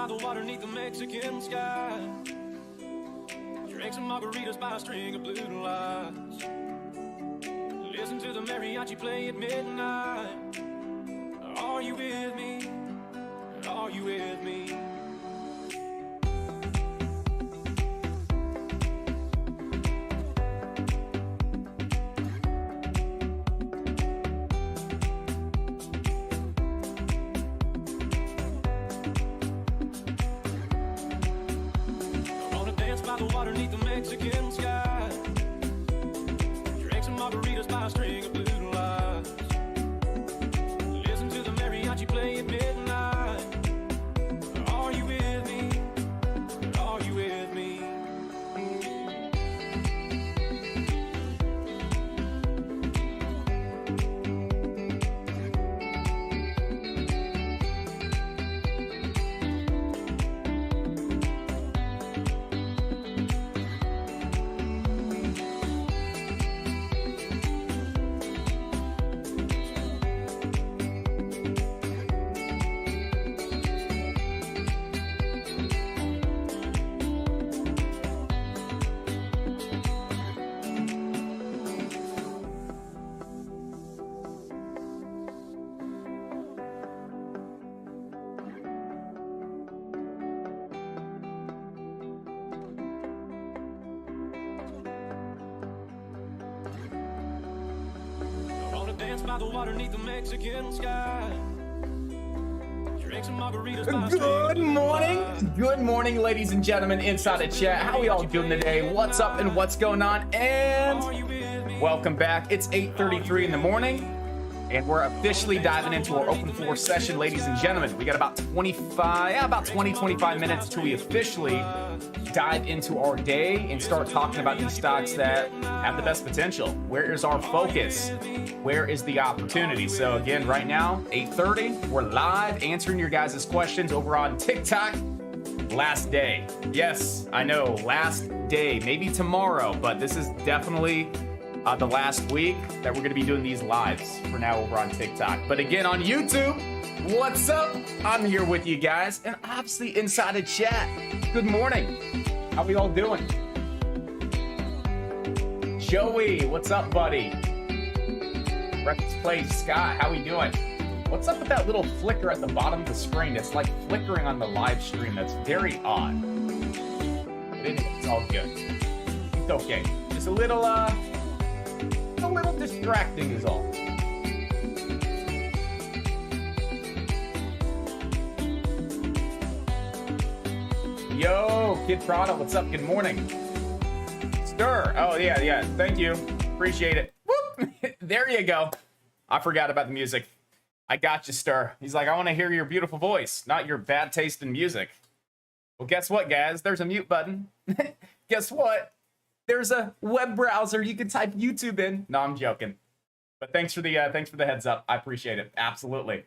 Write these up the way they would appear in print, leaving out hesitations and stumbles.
by the water neath the Mexican sky. Drink some margaritas by a string of blue lights. Listen to the mariachi play at midnight. Are you with me? Are you with me? By the water neath the Mexican sky. Drink some margaritas by a string of blue lights. Listen to the mariachi play at midnight. Are you with me? Are you with me? Dance by the water neath the Mexican sky. Drink some margaritas by a string of blue lights. Good morning, ladies and gentlemen, inside the chat. How we all doing today? What's up and what's going on? And welcome back. It's 8:33 in the morning, and we're officially diving into our open floor session, ladies and gentlemen. We got about 25 minutes till we officially dive into our day and start talking about these stocks that have the best potential. Where is our focus? Where is the opportunity? So again, right now, 8:30, we're live answering your guys' questions over on TikTok. Last day. Yes, I know, last day. Maybe tomorrow, but this is definitely the last week that we're going to be doing these lives for now over on TikTok. But again, on YouTube, what's up? I'm here with you guys, and obviously inside the chat. Good morning. How we all doing? Joey, what's up, buddy? Let's play Scott. How we doing? What's up with that little flicker at the bottom of the screen? It's like flickering on the live stream. That's very odd. But it's all good. It's okay. Just a little distracting is all. Yo, Kid Prada, what's up? Good morning. Stir. Oh, yeah. Thank you. Appreciate it. Whoop. There you go. I forgot about the music. I got you, Stir. He's like, I want to hear your beautiful voice, not your bad taste in music. Well, guess what, guys? There's a mute button. Guess what? There's a web browser. You can type YouTube in. No, I'm joking. But thanks for the heads up. I appreciate it. Absolutely.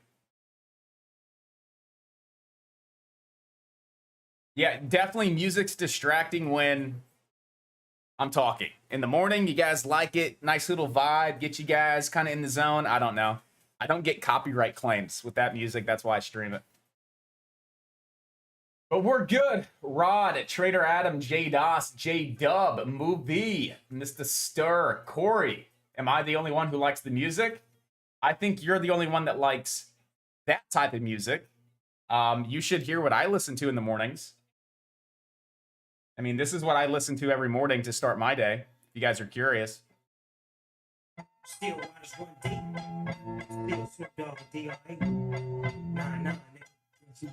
Yeah, definitely music's distracting when I'm talking. In the morning, you guys like it. Nice little vibe. Get you guys kind of in the zone. I don't know. I don't get copyright claims with that music. That's why I stream it. But we're good. Rod, Trader Adam, J Doss, J Dub, Movie, Mr. Stir, Corey. Am I the only one who likes the music? I think you're the only one that likes that type of music. You should hear what I listen to in the mornings. I mean, this is what I listen to every morning to start my day. If you guys are curious. Still waters one deep. Still Snoop Dogg and D.R.A. Nah, still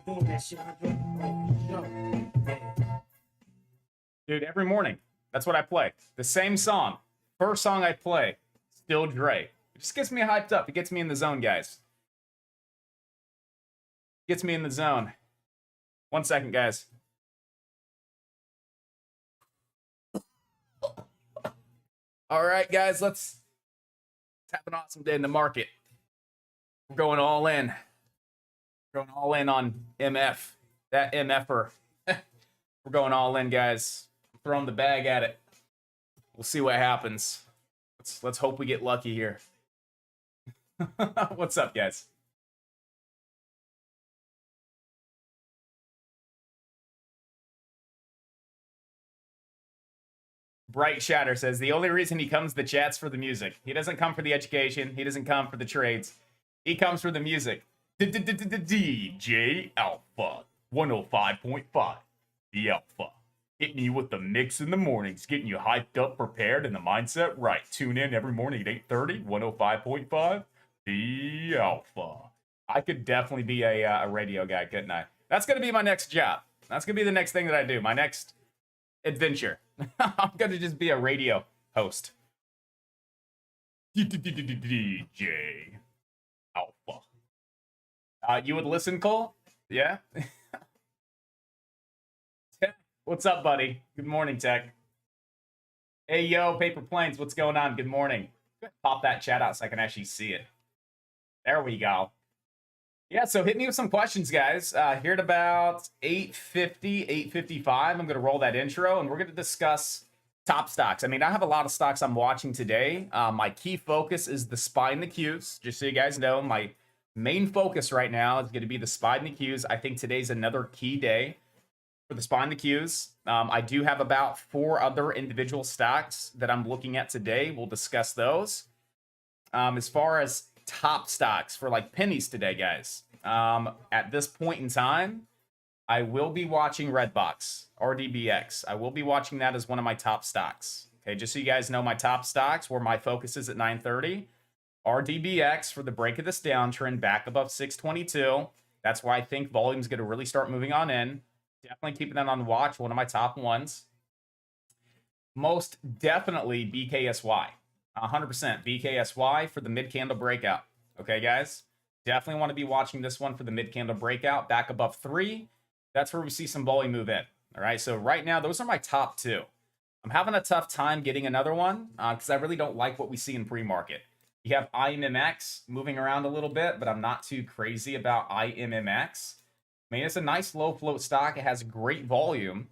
doing that shit. Dude, every morning, that's what I play. The same song. First song I play, Still Dre. It just gets me hyped up. It gets me in the zone, guys. Gets me in the zone. 1 second, guys. All right, guys, let's have an awesome day in the market. We're going all in. We're going all in on MF. That MFer. We're going all in, guys. I'm throwing the bag at it. We'll see what happens. Let's hope we get lucky here. What's up, guys? Bright Shatter says the only reason he comes to the chat's for the music. He doesn't come for the education. He doesn't come for the trades. He comes for the music. DJ Alpha 105.5. The Alpha. Hitting you with the mix in the mornings, getting you hyped up, prepared, and the mindset right. Tune in every morning at 8:30, 105.5. The Alpha. I could definitely be a radio guy, couldn't I? That's going to be my next job. That's going to be the next thing that I do. My next adventure. I'm going to just be a radio host. DJ Alpha. You would listen, Cole? Yeah? What's up, buddy? Good morning, Tech. Hey, yo, Paper Planes, what's going on? Good morning. Pop that chat out so I can actually see it. There we go. Yeah, so hit me with some questions, guys. Here at about 8:50, 8:55, I'm going to roll that intro, and we're going to discuss top stocks. I mean, I have a lot of stocks I'm watching today. My key focus is the SPY and the Qs. Just so you guys know, my main focus right now is going to be the SPY and the Qs. I think today's another key day for the SPY and the Qs. I do have about 4 other individual stocks that I'm looking at today. We'll discuss those. As far as top stocks for like pennies today, guys. At this point in time, I will be watching Redbox, RDBX. I will be watching that as one of my top stocks. Okay, just so you guys know my top stocks, where my focus is at 9:30. RDBX for the break of this downtrend back above 622. That's why I think volume's going to really start moving on in. Definitely keeping that on watch, one of my top ones. Most definitely BKSY. 100% BKSY for the mid-candle breakout. Okay, guys? Definitely want to be watching this one for the mid-candle breakout. Back above 3. That's where we see some volume move in. All right, so right now, those are my top 2. I'm having a tough time getting another one because I really don't like what we see in pre-market. You have IMMX moving around a little bit, but I'm not too crazy about IMMX. I mean, it's a nice low float stock. It has great volume.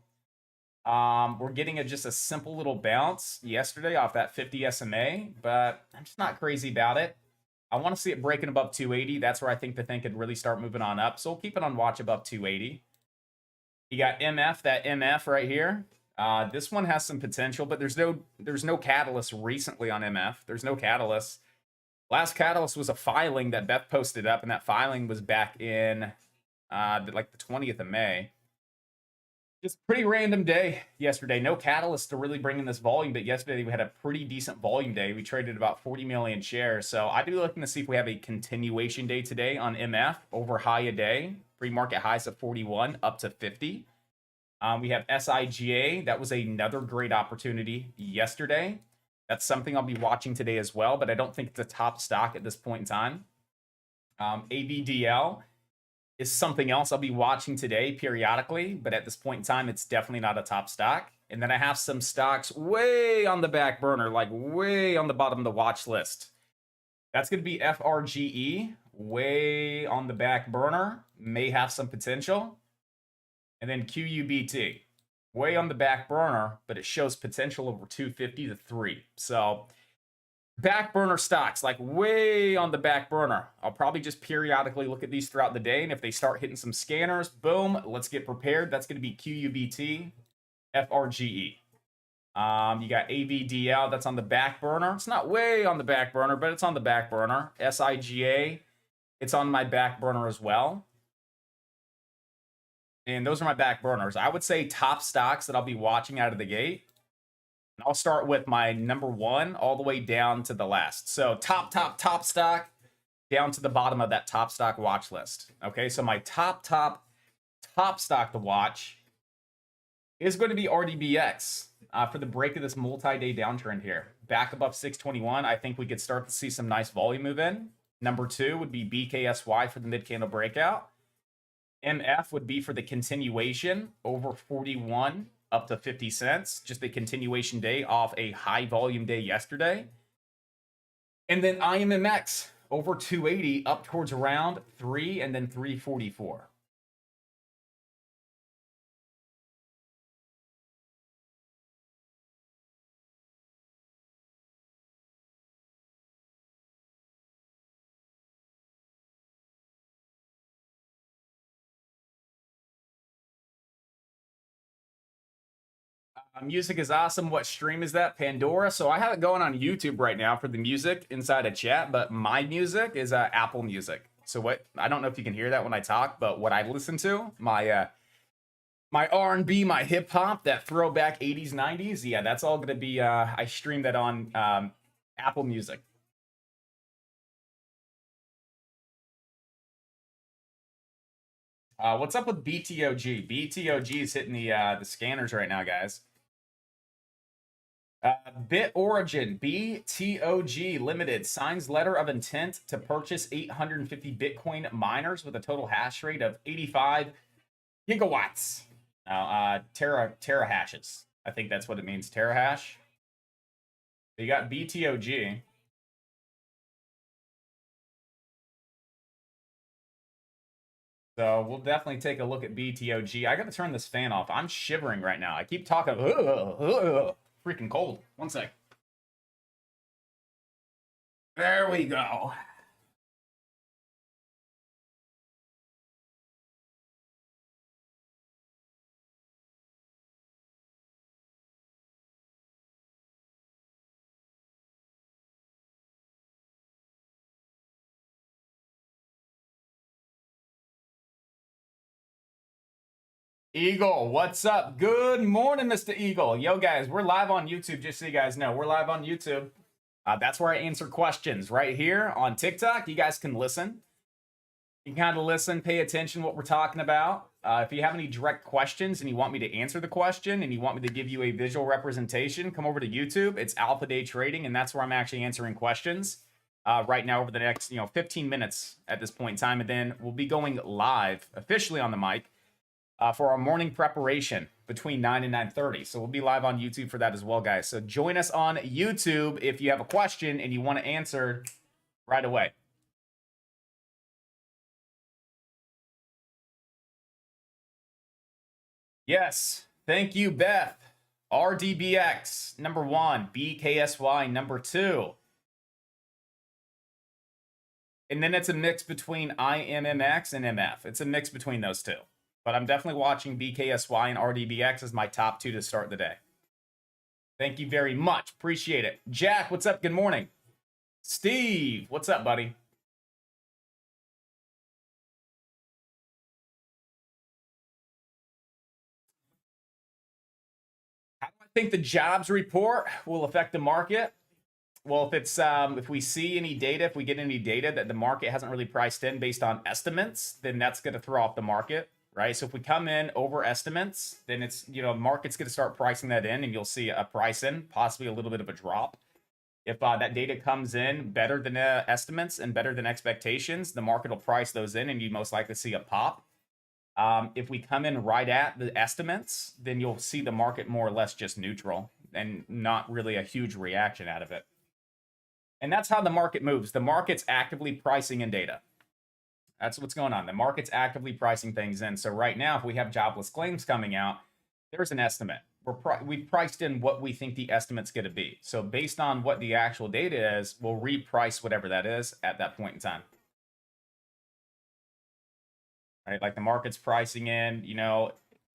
We're getting just a simple little bounce yesterday off that 50 SMA, but I'm just not crazy about it. I want to see it breaking above 280. That's where I think the thing could really start moving on up. So we'll keep it on watch above 280. You got MF, that MF right here. This one has some potential, but there's no catalyst recently on MF. There's no catalyst. Last catalyst was a filing that Beth posted up, and that filing was back in like the 20th of May. Just pretty random day yesterday. No catalyst to really bring in this volume, but yesterday we had a pretty decent volume day. We traded about 40 million shares. So I'd be looking to see if we have a continuation day today on MF over high a day. Pre-market highs of 41 up to 50. We have SIGA. That was another great opportunity yesterday. That's something I'll be watching today as well, but I don't think it's a top stock at this point in time. ABDL is something else I'll be watching today periodically, but at this point in time, it's definitely not a top stock. And then I have some stocks way on the back burner, like way on the bottom of the watch list. That's going to be FRGE, way on the back burner, may have some potential. And then QUBT, way on the back burner, but it shows potential over 250 to 3. So back burner stocks, like way on the back burner. I'll probably just periodically look at these throughout the day, and if they start hitting some scanners, boom, let's get prepared. That's going to be QUBT, FRGE. You got AVDL, that's on the back burner. It's not way on the back burner, but it's on the back burner. SIGA, it's on my back burner as well. And those are my back burners. I would say top stocks that I'll be watching out of the gate. I'll start with my number 1 all the way down to the last. So top stock down to the bottom of that top stock watch list. Okay, so my top stock to watch is going to be RDBX for the break of this multi-day downtrend here. Back above 621, I think we could start to see some nice volume move in. Number 2 would be BKSY for the mid-candle breakout. MF would be for the continuation over 41 up to 50 cents, just a continuation day off a high volume day yesterday. And then IMMX over 280 up towards around 3 and then 344. Music is awesome. What stream is that? Pandora. So I have it going on YouTube right now for the music inside a chat, but my music is Apple Music. So what? I don't know if you can hear that when I talk, but what I listen to, my R&B, my hip hop, that throwback 80s, 90s, yeah, that's all gonna be. I stream that on Apple Music. What's up with BTOG? BTOG is hitting the scanners right now, guys. Bit Origin, BTOG Limited signs letter of intent to purchase 850 Bitcoin miners with a total hash rate of 85 gigawatts. Terahashes. I think that's what it means, terahash. You got BTOG. So we'll definitely take a look at BTOG. I got to turn this fan off. I'm shivering right now. I keep talking. Freaking cold. One sec. There we go. Eagle, what's up? Good morning, Mr. Eagle. Yo, guys, we're live on YouTube, just so you guys know. We're live on YouTube. That's where I answer questions right here on TikTok. You guys can listen. You can kind of listen, pay attention what we're talking about. If you have any direct questions and you want me to answer the question and you want me to give you a visual representation, come over to YouTube. It's Alpha Day Trading, and that's where I'm actually answering questions right now over the next 15 minutes at this point in time. And then we'll be going live officially on the mic for our morning preparation between 9 and 9:30. So we'll be live on YouTube for that as well, guys. So join us on YouTube if you have a question and you want to answer right away. Yes. Thank you, Beth. RDBX, number 1. BKSY, number 2. And then it's a mix between IMMX and MF. It's a mix between those two. But I'm definitely watching BKSY and RDBX as my top 2 to start the day. Thank you very much. Appreciate it. Jack, what's up? Good morning. Steve, what's up, buddy? How do I think the jobs report will affect the market? Well, if it's if we see any data, if we get any data that the market hasn't really priced in based on estimates, then that's going to throw off the market. Right, so if we come in over estimates, then it's market's going to start pricing that in, and you'll see a price in, possibly a little bit of a drop. If that data comes in better than estimates and better than expectations, the market will price those in, and you most likely see a pop. If we come in right at the estimates, then you'll see the market more or less just neutral and not really a huge reaction out of it. And that's how the market moves. The market's actively pricing in data. That's what's going on. The market's actively pricing things in. So right now, if we have jobless claims coming out, there's an estimate. We've priced in what we think the estimate's going to be. So based on what the actual data is, we'll reprice whatever that is at that point in time. Right? Like the market's pricing in,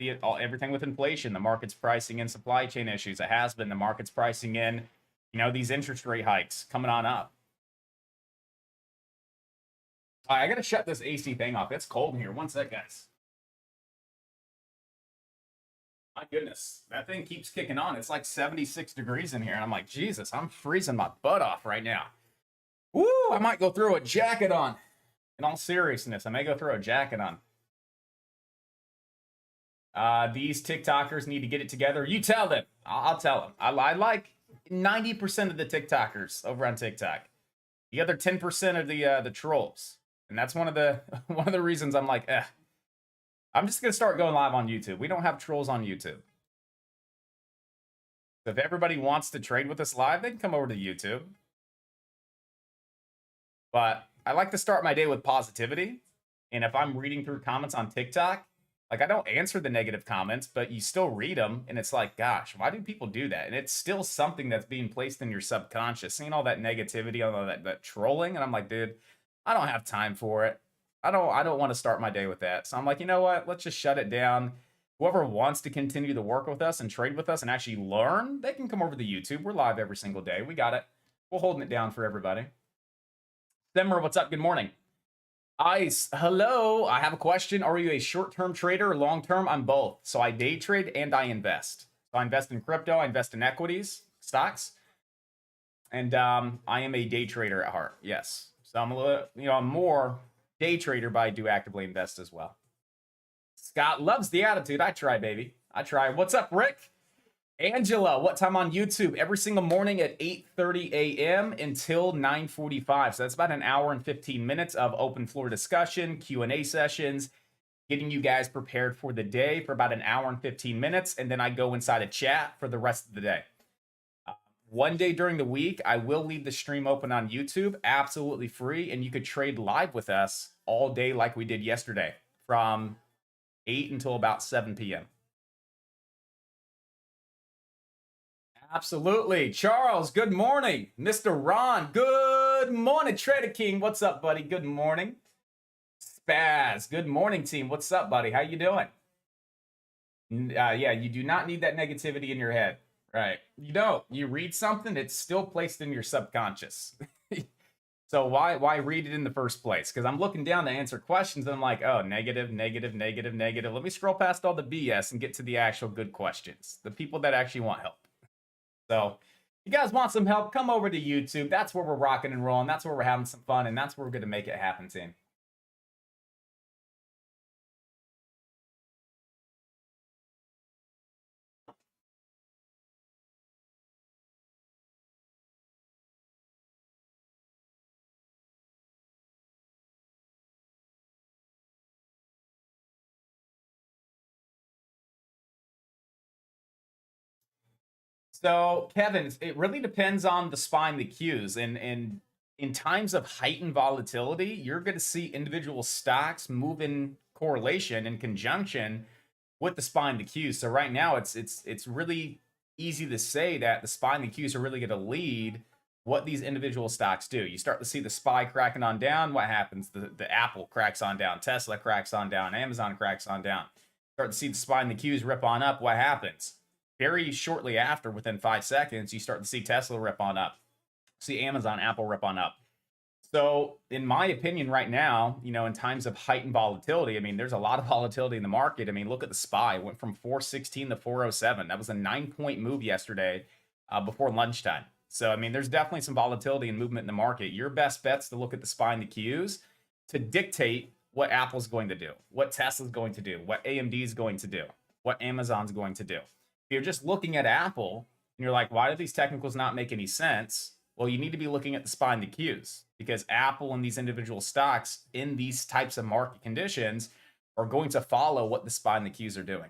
everything with inflation. The market's pricing in supply chain issues. It has been. The market's pricing in, these interest rate hikes coming on up. I gotta shut this AC thing off. It's cold in here. One sec, guys. My goodness, that thing keeps kicking on. It's like 76 degrees in here, and I'm like, Jesus, I'm freezing my butt off right now. Woo! I might go throw a jacket on. In all seriousness, I may go throw a jacket on. These TikTokers need to get it together. You tell them. I'll tell them. I like 90% of the TikTokers over on TikTok. The other 10% of the trolls. And that's one of the reasons I'm like, I'm just going to start going live on YouTube. We don't have trolls on YouTube. So if everybody wants to trade with us live, they can come over to YouTube. But I like to start my day with positivity. And if I'm reading through comments on TikTok, like I don't answer the negative comments, but you still read them. And it's like, gosh, why do people do that? And it's still something that's being placed in your subconscious. Seeing all that negativity, all that trolling. And I'm like, dude, I don't have time for it. I don't want to start my day with that. So I'm like, you know what? Let's just shut it down. Whoever wants to continue to work with us and trade with us and actually learn, they can come over to YouTube. We're live every single day. We got it. We're holding it down for everybody. Simmer, what's up? Good morning. Ice, hello. I have a question. Are you a short-term trader or long-term? I'm both. So I day trade and I invest. So I invest in crypto. I invest in equities, stocks. And I am a day trader at heart. Yes. So I'm a little, I'm more day trader, but I do actively invest as well. Scott loves the attitude. I try, baby. I try. What's up, Rick? Angela, what time on YouTube? Every single morning at 8:30 a.m. until 9:45. So that's about an hour and 15 minutes of open floor discussion, Q&A sessions, getting you guys prepared for the day for about an hour and 15 minutes. And then I go inside a chat for the rest of the day. One day during the week, I will leave the stream open on YouTube, absolutely free. And you could trade live with us all day like we did yesterday from 8 until about 7 p.m. Absolutely. Charles, good morning. Mr. Ron, good morning. Trader King, what's up, buddy? Good morning. Spaz, good morning, team. What's up, buddy? How you doing? Yeah, you do not need that negativity in your head. Right. You don't. You read something, it's still placed in your subconscious. So why read it in the first place? Because I'm looking down to answer questions and I'm like, oh, negative, negative, negative, negative. Let me scroll past all the BS and get to the actual good questions. The people that actually want help. So if you guys want some help, come over to YouTube. That's where we're rocking and rolling. That's where we're having some fun. And that's where we're going to make it happen, team. So, Kevin, it really depends on the SPY and the Qs. And in times of heightened volatility, you're going to see individual stocks move in correlation in conjunction with the SPY and the Qs. So right now, it's really easy to say that the SPY and the Qs are really going to lead what these individual stocks do. You start to see the SPY cracking on down. What happens? The Apple cracks on down. Tesla cracks on down. Amazon cracks on down. Start to see the SPY and the Qs rip on up. What happens? Very shortly after, within 5 seconds, you start to see Tesla rip on up, see Amazon, Apple rip on up. So in my opinion right now, in times of heightened volatility, I mean, there's a lot of volatility in the market. I mean, look at the SPY. It went from 416 to 407. That was a 9-point move yesterday before lunchtime. So, I mean, there's definitely some volatility and movement in the market. Your best bet's to look at the SPY and the Qs to dictate what Apple's going to do, what Tesla's going to do, what AMD is going to do, what Amazon's going to do. If you're just looking at Apple and you're like, why do these technicals not make any sense? Well, you need to be looking at the SPY and the Qs because Apple and these individual stocks in these types of market conditions are going to follow what the SPY and the Qs are doing.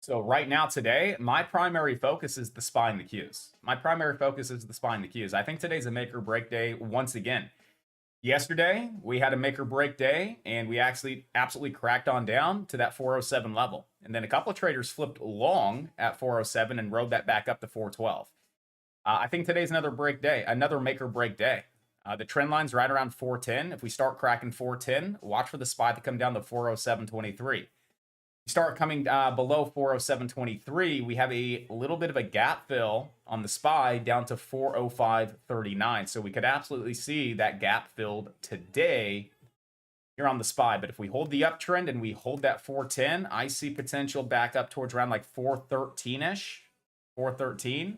So right now today, my primary focus is the SPY and the Qs. My primary focus is the SPY and the Qs. I think today's a make or break day once again. Yesterday, we had a make or break day, and we actually absolutely cracked on down to that 407 level. And then a couple of traders flipped long at 407 and rode that back up to 412. I think today's another break day, another make or break day. The trend line's right around 410. If we start cracking 410, watch for the SPY to come down to 407.23. You start coming below 407.23, we have a little bit of a gap fill on the SPY down to 405.39. So we could absolutely see that gap filled today here on the SPY. But if we hold the uptrend and we hold that 410, I see potential back up towards around like 413-ish, 413.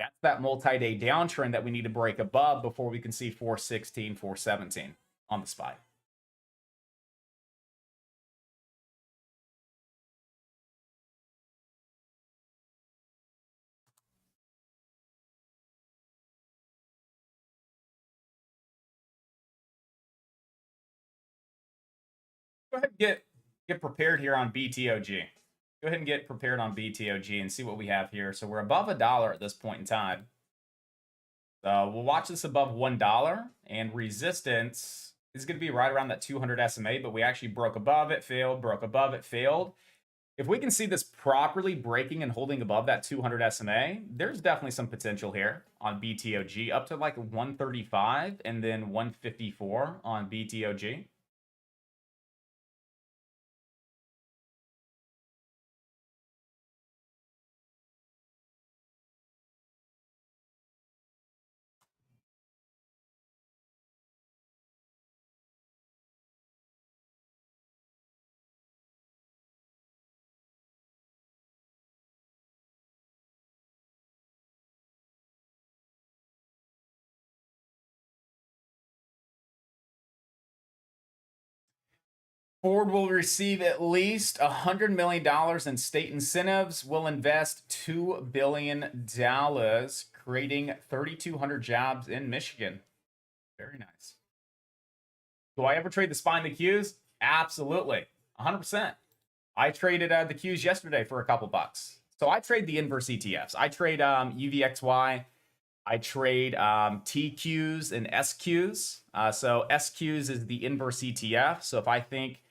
That's that multi-day downtrend that we need to break above before we can see 416, 417 on the SPY. Go ahead and get prepared here on BTOG. Go ahead and get prepared on BTOG and see what we have here. So we're above $1 at this point in time. So we'll watch this above $1, and resistance is going to be right around that 200 SMA, but we actually broke above it, failed, broke above it, failed. If we can see this properly breaking and holding above that 200 SMA, there's definitely some potential here on BTOG up to like 135 and then 154 on BTOG. Ford will receive at least $100 million in state incentives, will invest $2 billion, creating 3,200 jobs in Michigan. Very nice. Do I ever trade the SPY and the Qs? Absolutely. 100%. I traded the Qs yesterday for a couple bucks. So I trade the inverse ETFs. I trade UVXY. I trade TQs and SQs. So SQs is the inverse ETF. So if I think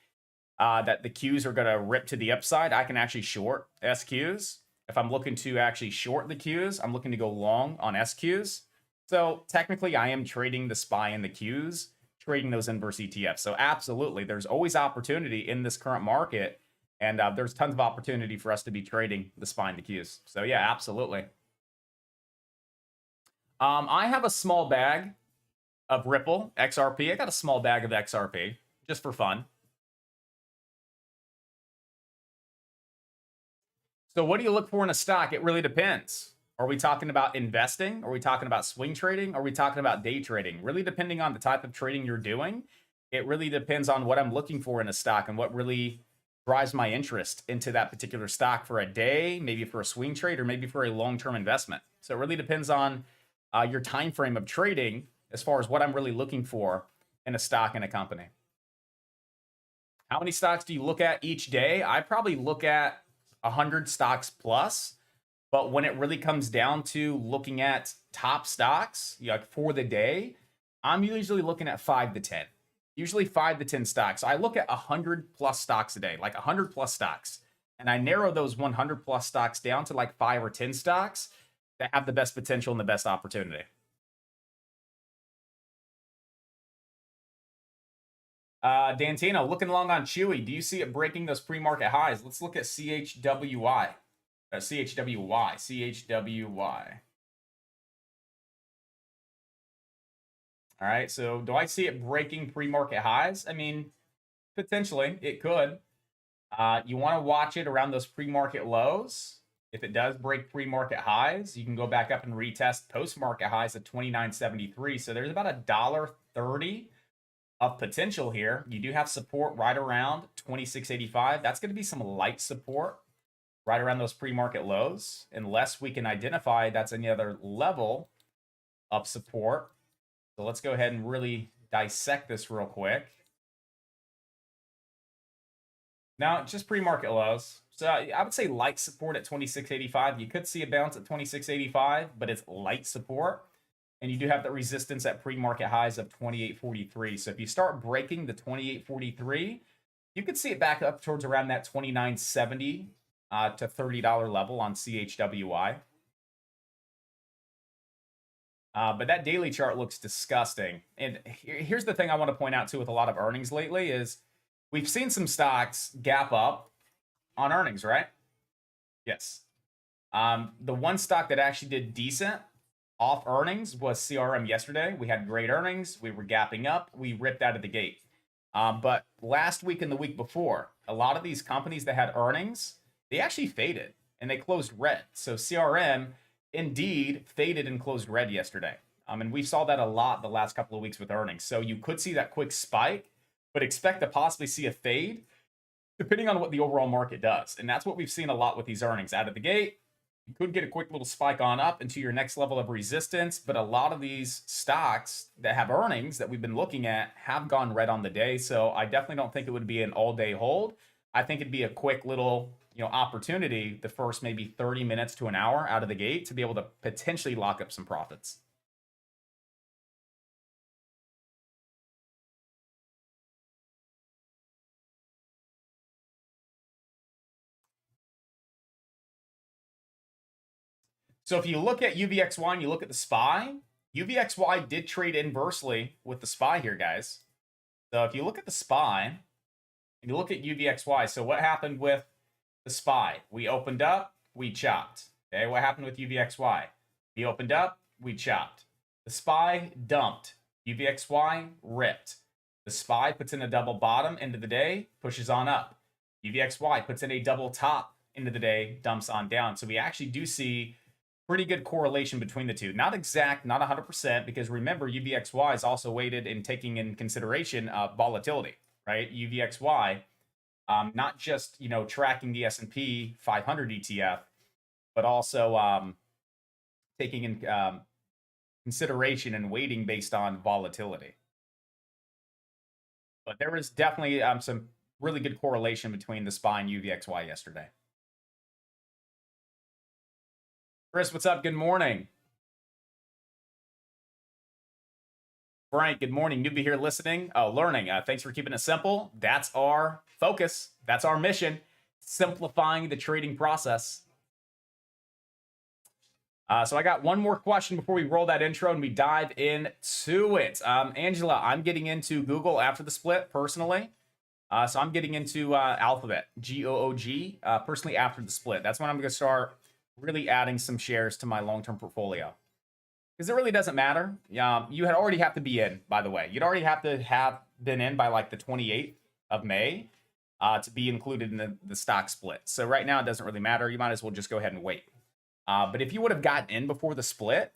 that the Qs are going to rip to the upside, I can actually short SQs. If I'm looking to actually short the Qs, I'm looking to go long on SQs. So technically, I am trading the SPY and the Qs, trading those inverse ETFs. So absolutely, there's always opportunity in this current market. And there's tons of opportunity for us to be trading the SPY and the Qs. So yeah, absolutely. I have a small bag of Ripple XRP. I got a small bag of XRP just for fun. So what do you look for in a stock? It really depends. Are we talking about investing? Are we talking about swing trading? Are we talking about day trading? Really depending on the type of trading you're doing, it really depends on what I'm looking for in a stock and what really drives my interest into that particular stock for a day, maybe for a swing trade, or maybe for a long-term investment. So it really depends on your time frame of trading as far as what I'm really looking for in a stock and a company. How many stocks do you look at each day? I probably look at 100 stocks plus, but when it really comes down to looking at top stocks, like for the day, I'm usually looking at 5 to 10. Usually 5 to 10 stocks. I look at 100 plus stocks a day, like 100 plus stocks. And I narrow those 100 plus stocks down to like 5 or 10 stocks that have the best potential and the best opportunity. Dantino, looking long on Chewy. Do you see it breaking those pre-market highs? Let's look at CHWY. CHWY. All right, so do I see it breaking pre-market highs? I mean, potentially, it could. You want to watch it around those pre-market lows. If it does break pre-market highs, you can go back up and retest post-market highs at $29.73. So there's about $1.30 of potential here. You do have support right around $26.85. That's going to be some light support right around those pre-market lows, unless we can identify that's any other level of support. So let's go ahead and really dissect this real quick. Now, just pre-market lows. So I would say light support at $26.85. You could see a bounce at $26.85, but it's light support. And you do have the resistance at pre-market highs of $28.43. So if you start breaking the $28.43, you could see it back up towards around that $29.70 to $30 level on CHWY. But that daily chart looks disgusting. And here's the thing I want to point out too with a lot of earnings lately is we've seen some stocks gap up on earnings, right? Yes. The one stock that actually did decent off earnings was CRM yesterday. We had great earnings. We were gapping up. We ripped out of the gate. But last week and the week before, a lot of these companies that had earnings, they actually faded and they closed red. So CRM indeed faded and closed red yesterday. And we saw that a lot the last couple of weeks with earnings. So you could see that quick spike, but expect to possibly see a fade depending on what the overall market does. And that's what we've seen a lot with these earnings out of the gate. You could get a quick little spike on up into your next level of resistance, but a lot of these stocks that have earnings that we've been looking at have gone red on the day. So I definitely don't think it would be an all-day hold. I think it'd be a quick little, opportunity the first maybe 30 minutes to an hour out of the gate to be able to potentially lock up some profits. So if you look at UVXY and you look at the SPY, UVXY did trade inversely with the SPY here, guys. So if you look at the SPY and you look at UVXY, so what happened with the SPY? We opened up, we chopped. Okay, what happened with UVXY? We opened up, we chopped. The SPY dumped. UVXY ripped. The SPY puts in a double bottom end of the day, pushes on up. UVXY puts in a double top end of the day, dumps on down. So we actually do see pretty good correlation between the two. Not exact, not 100%, because remember, UVXY is also weighted in taking in consideration volatility, right? UVXY, not just, you know, tracking the S&P 500 ETF, but also taking in consideration and weighting based on volatility. But there was definitely some really good correlation between the SPY and UVXY yesterday. Chris, what's up? Good morning. Frank, good morning. Newbie here listening, learning. Thanks for keeping it simple. That's our focus. That's our mission. Simplifying the trading process. So I got one more question before we roll that intro and we dive into it. Angela, I'm getting into Google after the split personally. So I'm getting into Alphabet, GOOG, personally after the split. That's when I'm going to start really adding some shares to my long-term portfolio. Because it really doesn't matter. You had already have to be in, by the way. You'd already have to have been in by like the 28th of May to be included in the stock split. So right now it doesn't really matter. You might as well just go ahead and wait. But if you would have gotten in before the split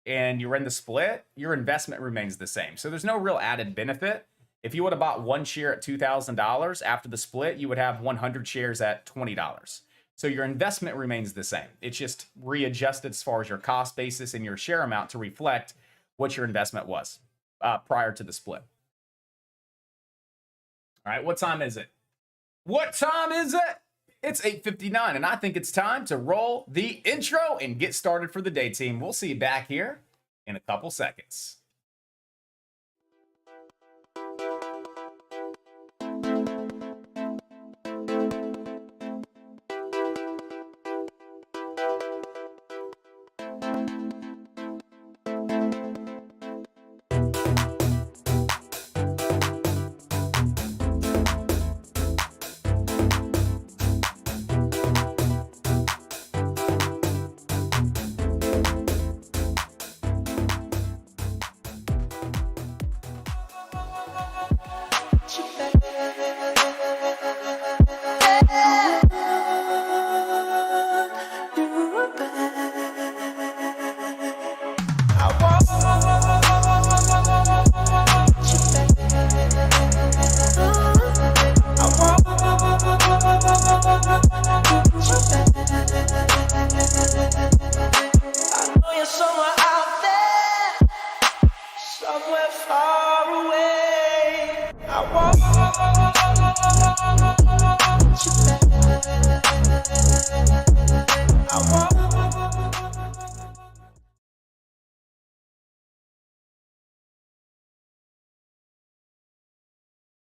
and you're in the split, your investment remains the same. So there's no real added benefit. If you would have bought one share at $2,000 after the split, you would have 100 shares at $20. So your investment remains the same. It's just readjusted as far as your cost basis and your share amount to reflect what your investment was prior to the split. All right, what time is it? What time is it? It's 8:59, and I think it's time to roll the intro and get started for the day, team. We'll see you back here in a couple seconds.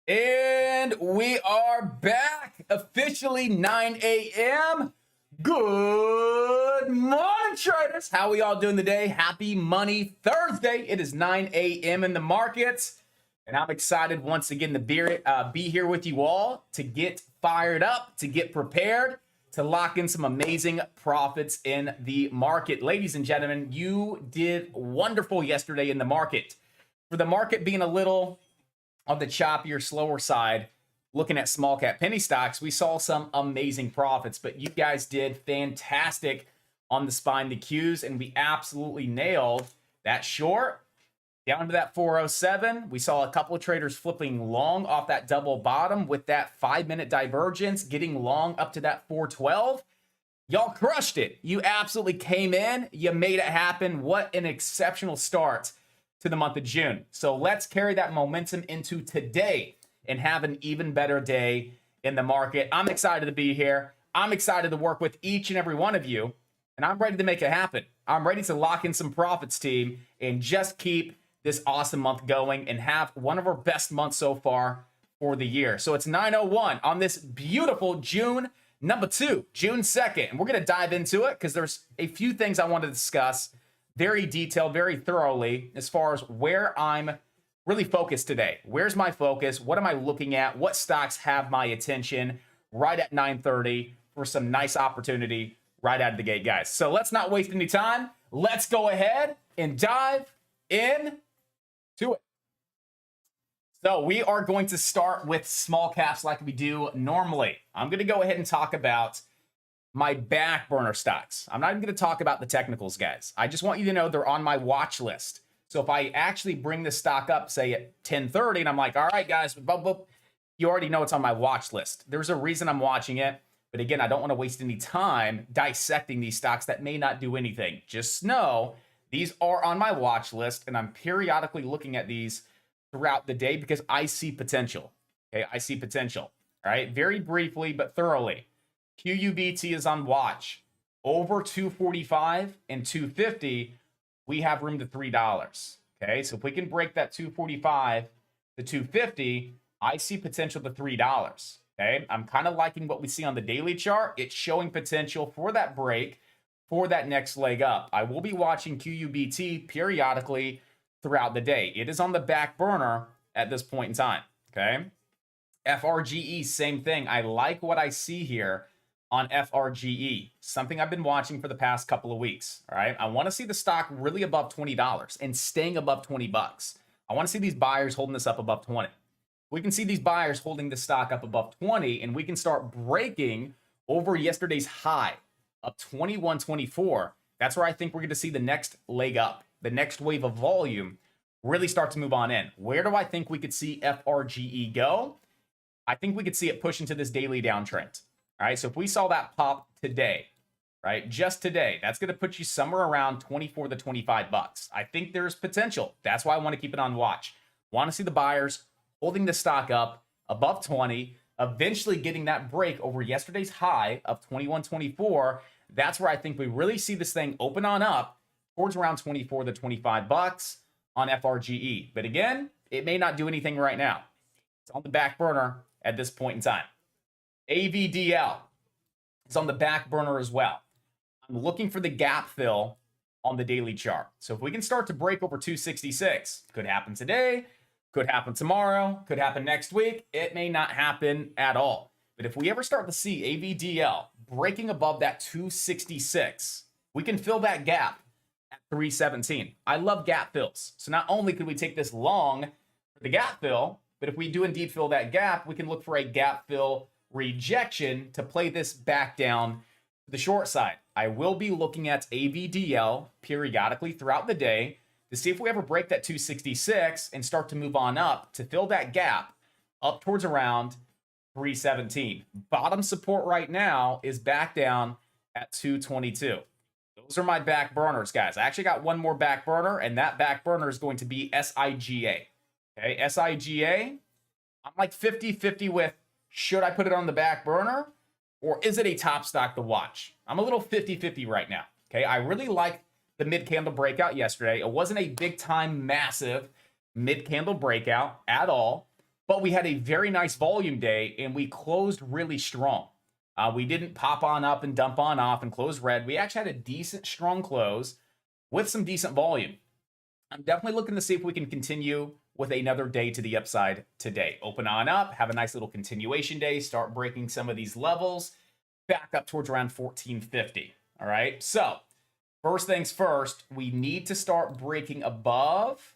And we are back, officially 9 a.m. Good morning, traders. How we all doing today? Happy Money Thursday. It is 9 a.m. in the markets, and I'm excited once again to be here with you all to get fired up, to get prepared, to lock in some amazing profits in the market. Ladies and gentlemen, you did wonderful yesterday in the market. For the market being a little on the choppier, slower side, looking at small cap penny stocks, we saw some amazing profits, but you guys did fantastic on the SPY and the Qs, and we absolutely nailed that short down to that 407. We saw a couple of traders flipping long off that double bottom with that 5-minute divergence, getting long up to that 412. Y'all crushed it. You absolutely came in. You made it happen. What an exceptional start to the month of June. So let's carry that momentum into today and have an even better day in the market. I'm excited to be here. I'm excited to work with each and every one of you, and I'm ready to make it happen. I'm ready to lock in some profits, team, and just keep this awesome month going and have one of our best months so far for the year. So it's 9:01 on this beautiful June number 2, June 2nd, and we're going to dive into it because there's a few things I want to discuss very detailed, very thoroughly as far as where I'm really focused today. Where's my focus? What am I looking at? What stocks have my attention right at 9:30 for some nice opportunity right out of the gate, guys? So let's not waste any time. Let's go ahead and dive in to it. So we are going to start with small caps like we do normally. I'm going to go ahead and talk about my back burner stocks. I'm not even going to talk about the technicals, guys. I just want you to know they're on my watch list. So if I actually bring this stock up, say at 10:30, and I'm like, all right, guys, you already know it's on my watch list. There's a reason I'm watching it. But again, I don't want to waste any time dissecting these stocks that may not do anything. Just know these are on my watch list, and I'm periodically looking at these throughout the day because I see potential. Okay, I see potential. All right, very briefly but thoroughly. QUBT is on watch. Over 245 and 250, we have room to $3. Okay, so if we can break that 245 to 250, I see potential to $3. Okay, I'm kind of liking what we see on the daily chart. It's showing potential for that break, for that next leg up. I will be watching QUBT periodically throughout the day. It is on the back burner at this point in time. Okay, FRGE, same thing. I like what I see here on FRGE, something I've been watching for the past couple of weeks. All right, I want to see the stock really above $20 and staying above 20 bucks. I want to see these buyers holding this up above 20. We can see these buyers holding the stock up above 20, and we can start breaking over yesterday's high of 21.24. That's where I think we're going to see the next leg up, the next wave of volume really start to move on in. Where do I think we could see FRGE go? I think we could see it push into this daily downtrend. All right, so if we saw that pop today, right, just today, that's going to put you somewhere around 24 to 25 bucks. I think there's potential. That's why I want to keep it on watch. Want to see the buyers holding the stock up above 20, eventually getting that break over yesterday's high of 21.24. That's where I think we really see this thing open on up towards around 24 to 25 bucks on FRGE. But again, it may not do anything right now. It's on the back burner at this point in time. AVDL is on the back burner as well. I'm looking for the gap fill on the daily chart. So if we can start to break over 266, could happen today, could happen tomorrow, could happen next week. It may not happen at all. But if we ever start to see AVDL breaking above that 266, we can fill that gap at 317. I love gap fills. So not only could we take this long for the gap fill, but if we do indeed fill that gap, we can look for a gap fill rejection to play this back down to the short side. I will be looking at AVDL periodically throughout the day to see if we ever break that 266 and start to move on up to fill that gap up towards around 317. Bottom support right now is back down at 222. Those are my back burners, guys. I actually got one more back burner, and that back burner is going to be SIGA. Okay, SIGA, I'm like 50-50 with should I put it on the back burner or is it a top stock to watch? I'm a little 50-50 right now. Okay, I really like the mid-candle breakout yesterday. It wasn't a big-time, massive mid-candle breakout at all, but we had a very nice volume day, and we closed really strong. We didn't pop on up and dump on off and close red. We actually had a decent, strong close with some decent volume. I'm definitely looking to see if we can continue with another day to the upside today. Open on up, have a nice little continuation day, start breaking some of these levels back up towards around 1450. All right, so first things first, we need to start breaking above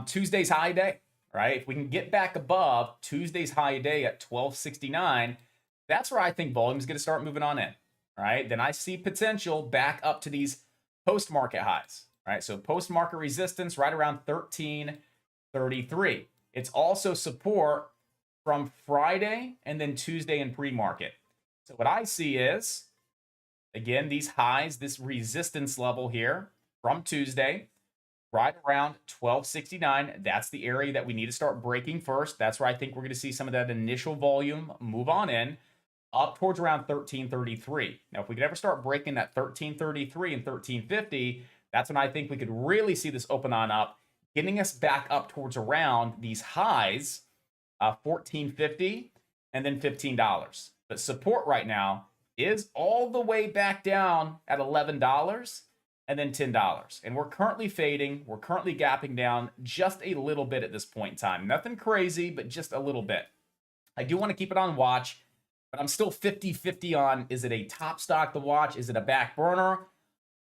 Tuesday's high day, right? If we can get back above Tuesday's high day at 1269, that's where I think volume is going to start moving on in, all right? Then I see potential back up to these post-market highs, right? So post-market resistance right around 1333. It's also support from Friday and then Tuesday in pre-market. So what I see is, again, these highs, this resistance level here from Tuesday, right around 1269. That's the area that we need to start breaking first. That's where I think we're going to see some of that initial volume move on in up towards around 1333. Now, if we could ever start breaking that 1333 and 1350, that's when I think we could really see this open on up, getting us back up towards around these highs, 1450 and then $15. But support right now is all the way back down at $11 and then $10. And we're currently fading. We're currently gapping down just a little bit at this point in time. Nothing crazy, but just a little bit. I do want to keep it on watch, but I'm still 50-50 on, is it a top stock to watch? Is it a back burner?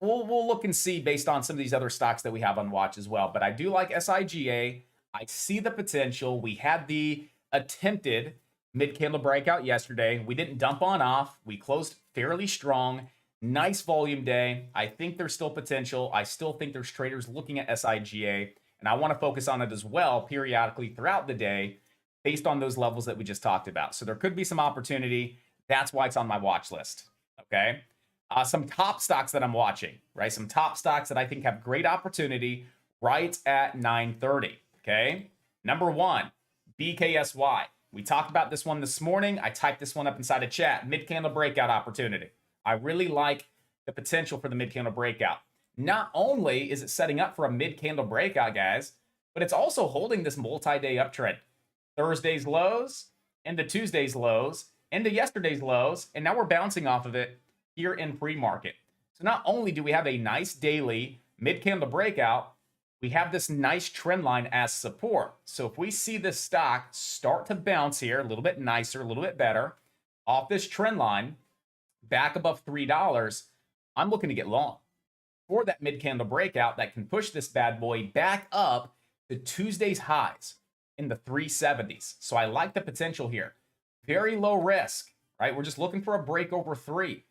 We'll look and see based on some of these other stocks that we have on watch as well. But I do like SIGA. I see the potential. We had the attempted mid-candle breakout yesterday. We didn't dump on off. We closed fairly strong. Nice volume day. I think there's still potential. I still think there's traders looking at SIGA, and I want to focus on it as well periodically throughout the day based on those levels that we just talked about. So there could be some opportunity. That's why it's on my watch list. Okay. Some top stocks that I'm watching, right? Some top stocks that I think have great opportunity right at 9:30. Okay. Number one, BKSY. We talked about this one this morning. I typed this one up inside a chat. Mid-candle breakout opportunity. I really like the potential for the mid-candle breakout. Not only is it setting up for a mid-candle breakout, guys, but it's also holding this multi-day uptrend. Thursday's lows into Tuesday's lows into yesterday's lows, and now we're bouncing off of it here in pre-market. So not only do we have a nice daily mid-candle breakout, we have this nice trend line as support. So if we see this stock start to bounce here a little bit nicer, a little bit better off this trend line back above $3, I'm looking to get long for that mid-candle breakout that can push this bad boy back up to Tuesday's highs in the 370s. So I like the potential here. Very low risk, right? We're just looking for a break over 3.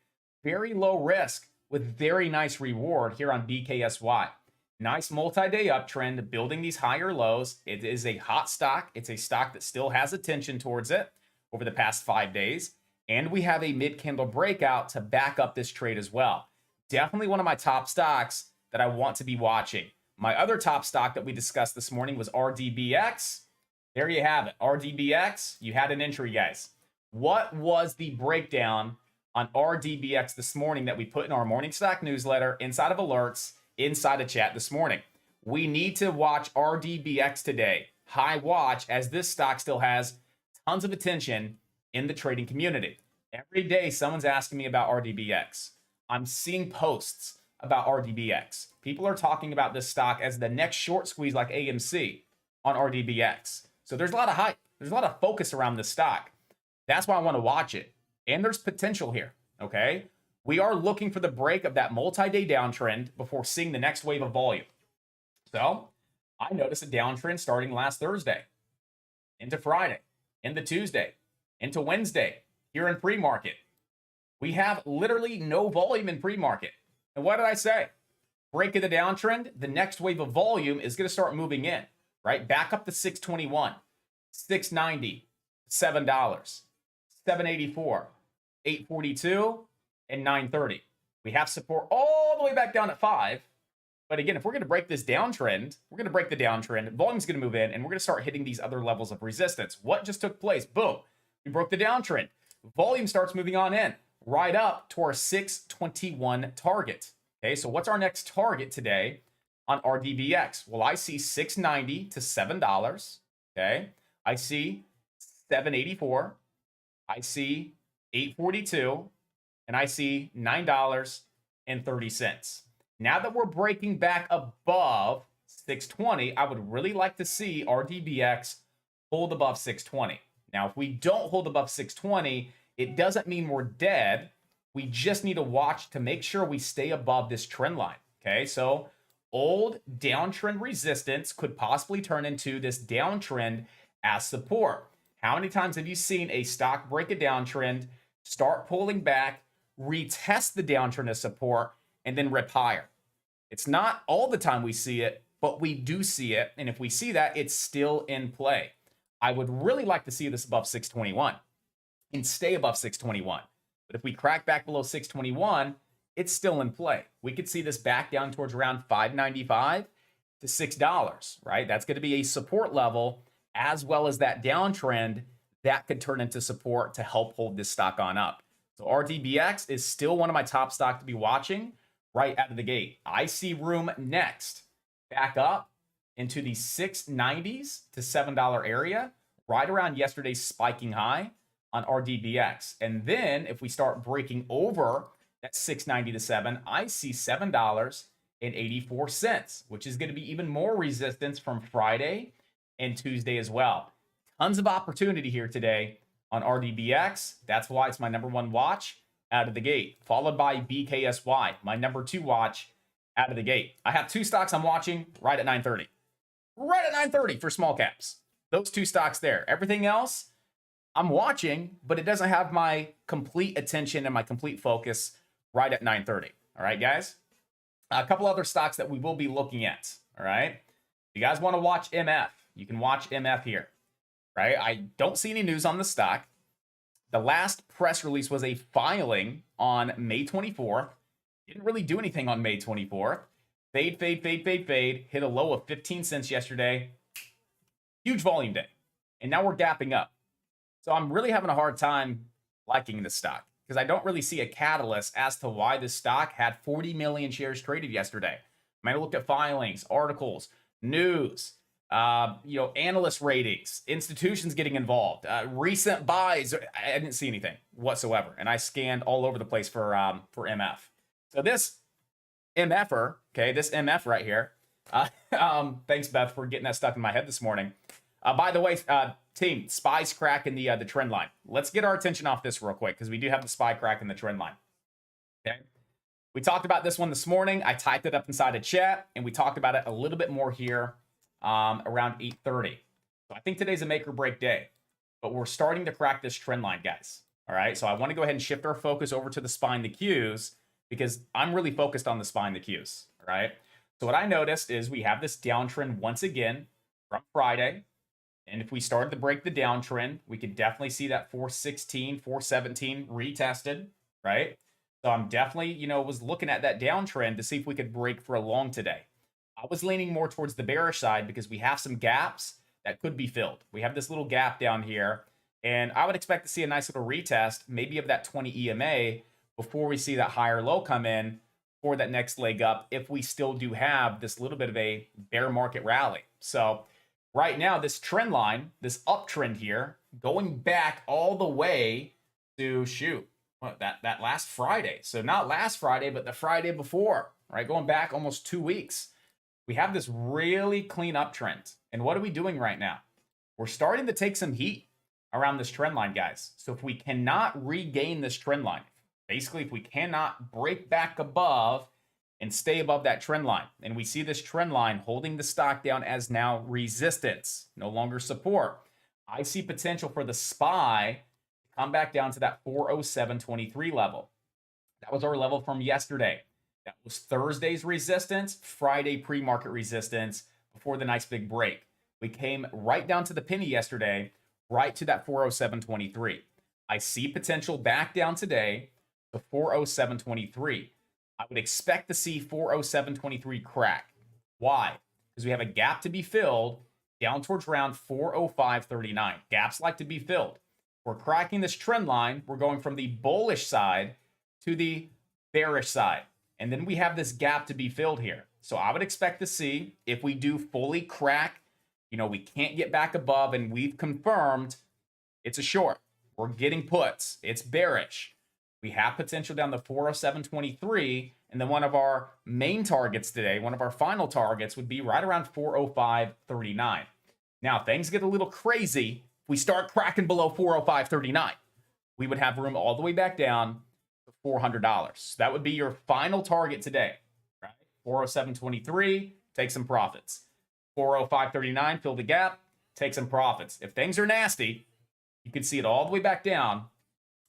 Very low risk with very nice reward here on BKSY. Nice multi-day uptrend, building these higher lows. It is a hot stock. It's a stock that still has attention towards it over the past 5 days. And we have a mid-candle breakout to back up this trade as well. Definitely one of my top stocks that I want to be watching. My other top stock that we discussed this morning was RDBX. There you have it. RDBX, you had an entry, guys. What was the breakdown on RDBX this morning that we put in our morning stock newsletter, inside of alerts, inside a chat this morning? We need to watch RDBX today. High watch, as this stock still has tons of attention in the trading community. Every day, someone's asking me about RDBX. I'm seeing posts about RDBX. People are talking about this stock as the next short squeeze like AMC on RDBX. So there's a lot of hype. There's a lot of focus around this stock. That's why I want to watch it. And there's potential here, okay? We are looking for the break of that multi-day downtrend before seeing the next wave of volume. So I noticed a downtrend starting last Thursday, into Friday, into Tuesday, into Wednesday, here in pre-market. We have literally no volume in pre-market. And what did I say? Break of the downtrend, the next wave of volume is going to start moving in, right? Back up to 621, 690, $7, 784, 842, and 930. We have support all the way back down at 5. But again, if we're going to break this downtrend, we're going to break the downtrend, volume's going to move in, and we're going to start hitting these other levels of resistance. What just took place? Boom. We broke the downtrend. Volume starts moving on in, right up to our 621 target. Okay, so what's our next target today on RDBX? Well, I see 690 to $7. Okay, I see 784. I see 842, and I see $9.30. Now that we're breaking back above 620, I would really like to see RDBX hold above 620. Now, if we don't hold above 620, it doesn't mean we're dead. We just need to watch to make sure we stay above this trend line. Okay, so old downtrend resistance could possibly turn into this downtrend as support. How many times have you seen a stock break a downtrend, start pulling back, retest the downtrend as support, and then rip higher? It's not all the time we see it, but we do see it. And if we see that, it's still in play. I would really like to see this above 621 and stay above 621. But if we crack back below 621, it's still in play. We could see this back down towards around $5.95 to $6, right? That's going to be a support level, as well as that downtrend that could turn into support to help hold this stock on up. So RDBX is still one of my top stocks to be watching right out of the gate. I see room next back up into the 690s to $7 area, right around yesterday's spiking high on RDBX. And then if we start breaking over that 690 to 7, I see $7.84, which is going to be even more resistance from Friday and Tuesday as well. Tons of opportunity here today on RDBX. That's why it's my number one watch out of the gate, followed by BKSY, my number 2 watch out of the gate. I have 2 stocks I'm watching right at 9:30. Right at 9:30 for small caps. Those 2 stocks there. Everything else I'm watching, but it doesn't have my complete attention and my complete focus right at 9:30. All right, guys. A couple other stocks that we will be looking at. All right. If you guys want to watch MF, you can watch MF here. Right. I don't see any news on the stock. The last press release was a filing on May 24th. Didn't really do anything on May 24th. Fade, fade, fade, fade, fade. Hit a low of 15 cents yesterday. Huge volume day. And now we're gapping up. So I'm really having a hard time liking this stock because I don't really see a catalyst as to why this stock had 40 million shares traded yesterday. I might have looked at filings, articles, news, analyst ratings, institutions getting involved, recent buys. I didn't see anything whatsoever. And I scanned all over the place for MF. So this MFer, okay, this MF right here. Thanks, Beth, for getting that stuck in my head this morning. By the way, team, SPY's crack in the trend line. Let's get our attention off this real quick because we do have the SPY crack in the trend line. Okay. We talked about this one this morning. I typed it up inside a chat, and we talked about it a little bit more here around 8:30. So I think today's a make or break day, but we're starting to crack this trend line, guys. All right. So I want to go ahead and shift our focus over to the SPY and the Qs because I'm really focused on the SPY and the Qs. All right. So what I noticed is we have this downtrend once again from Friday. And if we started to break the downtrend, we could definitely see that 416, 417 retested, right? So I'm definitely, was looking at that downtrend to see if we could break for a long today. I was leaning more towards the bearish side because we have some gaps that could be filled. We have this little gap down here, and I would expect to see a nice little retest, maybe of that 20 EMA before we see that higher low come in for that next leg up if we still do have this little bit of a bear market rally. So right now, this trend line, this uptrend here, going back all the way to that last Friday. So not last Friday, but the Friday before, right? Going back almost 2 weeks. We have this really clean uptrend. And what are we doing right now? We're starting to take some heat around this trend line, guys. So if we cannot regain this trend line, basically if we cannot break back above and stay above that trend line, and we see this trend line holding the stock down as now resistance, no longer support, I see potential for the SPY to come back down to that 407.23 level. That was our level from yesterday. That was Thursday's resistance, Friday pre-market resistance before the nice big break. We came right down to the penny yesterday, right to that 407.23. I see potential back down today to 407.23. I would expect to see 407.23 crack. Why? Because we have a gap to be filled down towards around 405.39. Gaps like to be filled. We're cracking this trend line. We're going from the bullish side to the bearish side. And then we have this gap to be filled here. So I would expect to see if we do fully crack, we can't get back above, and we've confirmed it's a short. We're getting puts. It's bearish. We have potential down to 407.23, and then one of our main targets today, one of our final targets, would be right around 405.39. Now, if things get a little crazy, if we start cracking below 405.39, we would have room all the way back down to $400. So that would be your final target today, right? 407.23, take some profits. 405.39, fill the gap, take some profits. If things are nasty, you could see it all the way back down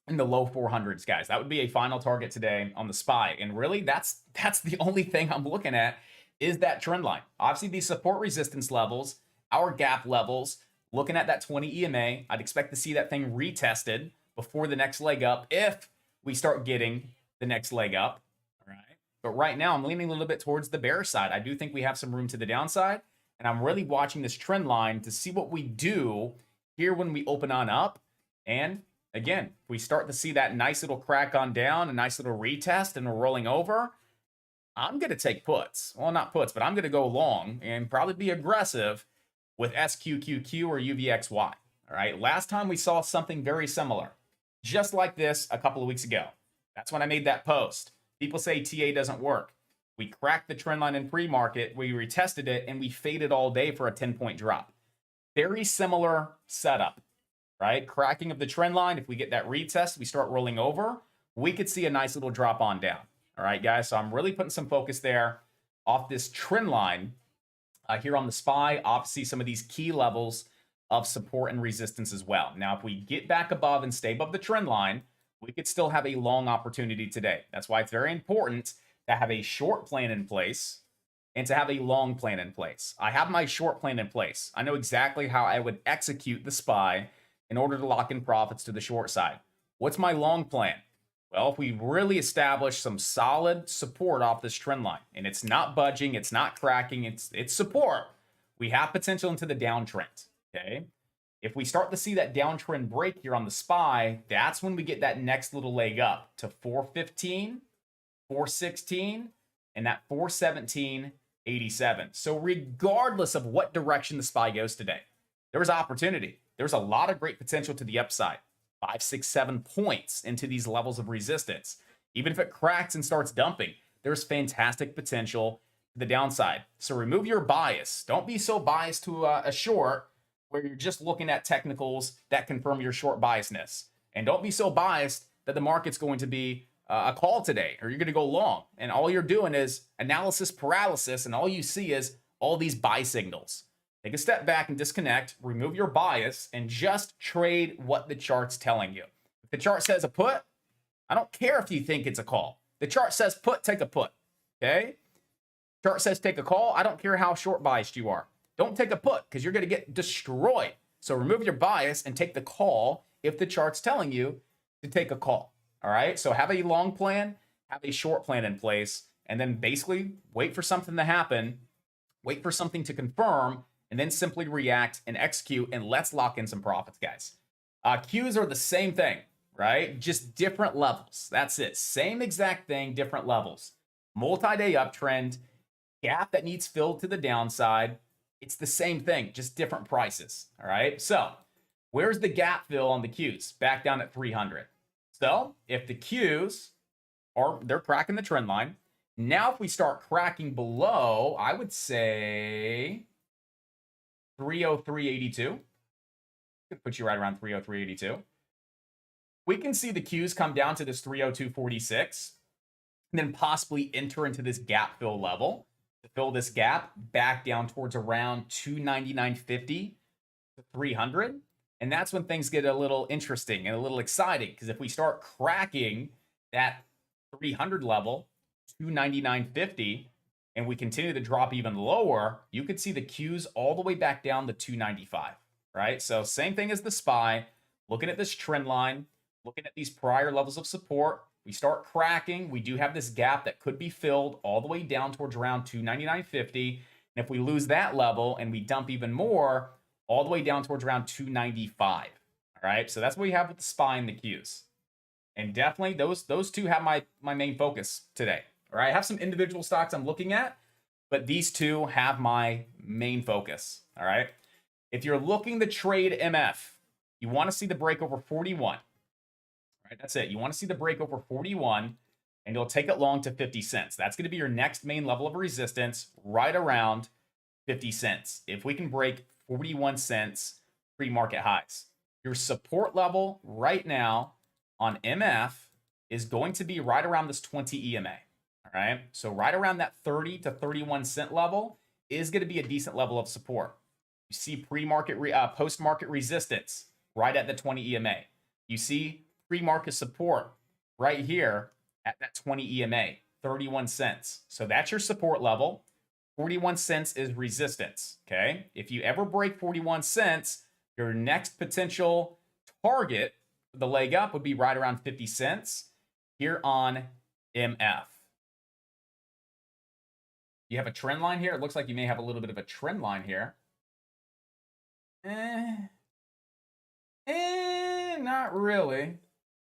in the low 400s, guys. That would be a final target today on the SPY. And really, that's the only thing I'm looking at is that trend line. Obviously, these support resistance levels, our gap levels, looking at that 20 EMA, I'd expect to see that thing retested before the next leg up if we start getting the next leg up. All right. But right now, I'm leaning a little bit towards the bearish side. I do think we have some room to the downside. And I'm really watching this trend line to see what we do here when we open on up. And again, if we start to see that nice little crack on down, a nice little retest, and we're rolling over, I'm going to take puts. Well, not puts, but I'm going to go long and probably be aggressive with SQQQ or UVXY. All right. Last time we saw something very similar, just like this a couple of weeks ago. That's when I made that post. People say TA doesn't work. We cracked the trend line in pre-market, we retested it, and we faded all day for a 10-point drop. Very similar setup, right? Cracking of the trend line. If we get that retest, we start rolling over, we could see a nice little drop on down. All right, guys. So I'm really putting some focus there off this trend line here on the SPY. Obviously, some of these key levels of support and resistance as well. Now, if we get back above and stay above the trend line, we could still have a long opportunity today. That's why it's very important to have a short plan in place and to have a long plan in place. I have my short plan in place. I know exactly how I would execute the SPY in order to lock in profits to the short side. What's my long plan? Well, if we really establish some solid support off this trend line, and it's not budging, it's not cracking, it's support, we have potential into the downtrend, okay? If we start to see that downtrend break here on the SPY, that's when we get that next little leg up to 415, 416, and that 417.87. So regardless of what direction the SPY goes today, there is opportunity. There's a lot of great potential to the upside. 5, 6, 7 points into these levels of resistance. Even if it cracks and starts dumping, there's fantastic potential to the downside. So remove your bias. Don't be so biased to a short where you're just looking at technicals that confirm your short biasness. And don't be so biased that the market's going to be a call today or you're going to go long. And all you're doing is analysis paralysis, and all you see is all these buy signals. Take a step back and disconnect, remove your bias, and just trade what the chart's telling you. If the chart says a put, I don't care if you think it's a call. The chart says put, take a put, okay? Chart says take a call. I don't care how short biased you are. Don't take a put because you're going to get destroyed. So remove your bias and take the call if the chart's telling you to take a call, all right? So have a long plan, have a short plan in place, and then basically wait for something to happen, wait for something to confirm, and then simply react and execute, and let's lock in some profits, guys. Qs are the same thing, right? Just different levels. That's it. Same exact thing, different levels. Multi-day uptrend, gap that needs filled to the downside. It's the same thing, just different prices, all right? So where's the gap fill on the Qs? Back down at 300. So if the Qs they're cracking the trend line. Now if we start cracking below, I would say 303.82. Could put you right around 303.82. We can see the Qs come down to this 302.46 and then possibly enter into this gap fill level to fill this gap back down towards around 299.50 to 300. And that's when things get a little interesting and a little exciting, because if we start cracking that 300 level, 299.50, and we continue to drop even lower, you could see the Qs all the way back down to 295, right? So same thing as the SPY, looking at this trend line, looking at these prior levels of support. We start cracking. We do have this gap that could be filled all the way down towards around 299.50. And if we lose that level and we dump even more, all the way down towards around 295, all right? So that's what we have with the SPY and the Qs. And definitely those two have my main focus today. All right, I have some individual stocks I'm looking at, but these two have my main focus. All right, if you're looking to trade MF, you want to see the break over 41. All right, that's it. You want to see the break over 41, and you'll take it long to 50 cents. That's going to be your next main level of resistance, right around 50 cents. If we can break 41 cents pre-market highs, your support level right now on MF is going to be right around this 20 EMA. All right, so right around that 30 to 31 cent level is going to be a decent level of support. You see pre-market, post-market resistance right at the 20 EMA. You see pre-market support right here at that 20 EMA, 31 cents. So that's your support level. 41 cents is resistance, okay? If you ever break 41 cents, your next potential target, the leg up, would be right around 50 cents here on MF. You have a trend line here. It looks like you may have a little bit of a trend line here. Not really.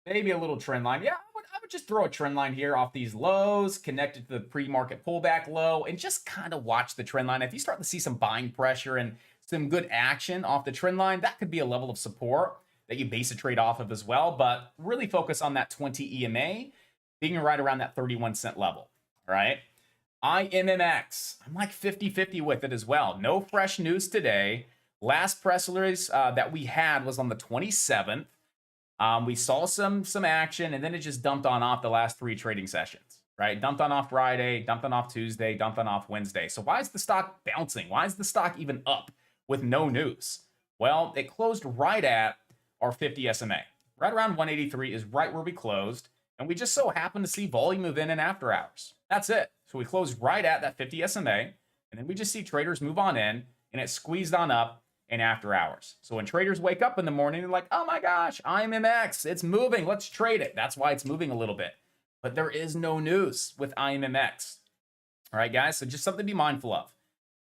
Maybe a little trend line. Yeah, I would just throw a trend line here off these lows, connected to the pre-market pullback low, and just kind of watch the trend line. If you start to see some buying pressure and some good action off the trend line, that could be a level of support that you base a trade off of as well. But really focus on that 20 EMA being right around that 31 cent level. All right. IMMX, I'm like 50-50 with it as well. No fresh news today. Last press release that we had was on the 27th. We saw some action, and then it just dumped on off the last 3 trading sessions, right? Dumped on off Friday, dumped on off Tuesday, dumped on off Wednesday. So why is the stock bouncing? Why is the stock even up with no news? Well, it closed right at our 50 SMA. right around 183 is right where we closed. And we just so happen to see volume move in after hours. That's it. So we closed right at that 50 SMA. And then we just see traders move on in, and it squeezed on up in after hours. So when traders wake up in the morning, they're like, oh my gosh, IMMX, it's moving. Let's trade it. That's why it's moving a little bit. But there is no news with IMMX. All right, guys. So just something to be mindful of.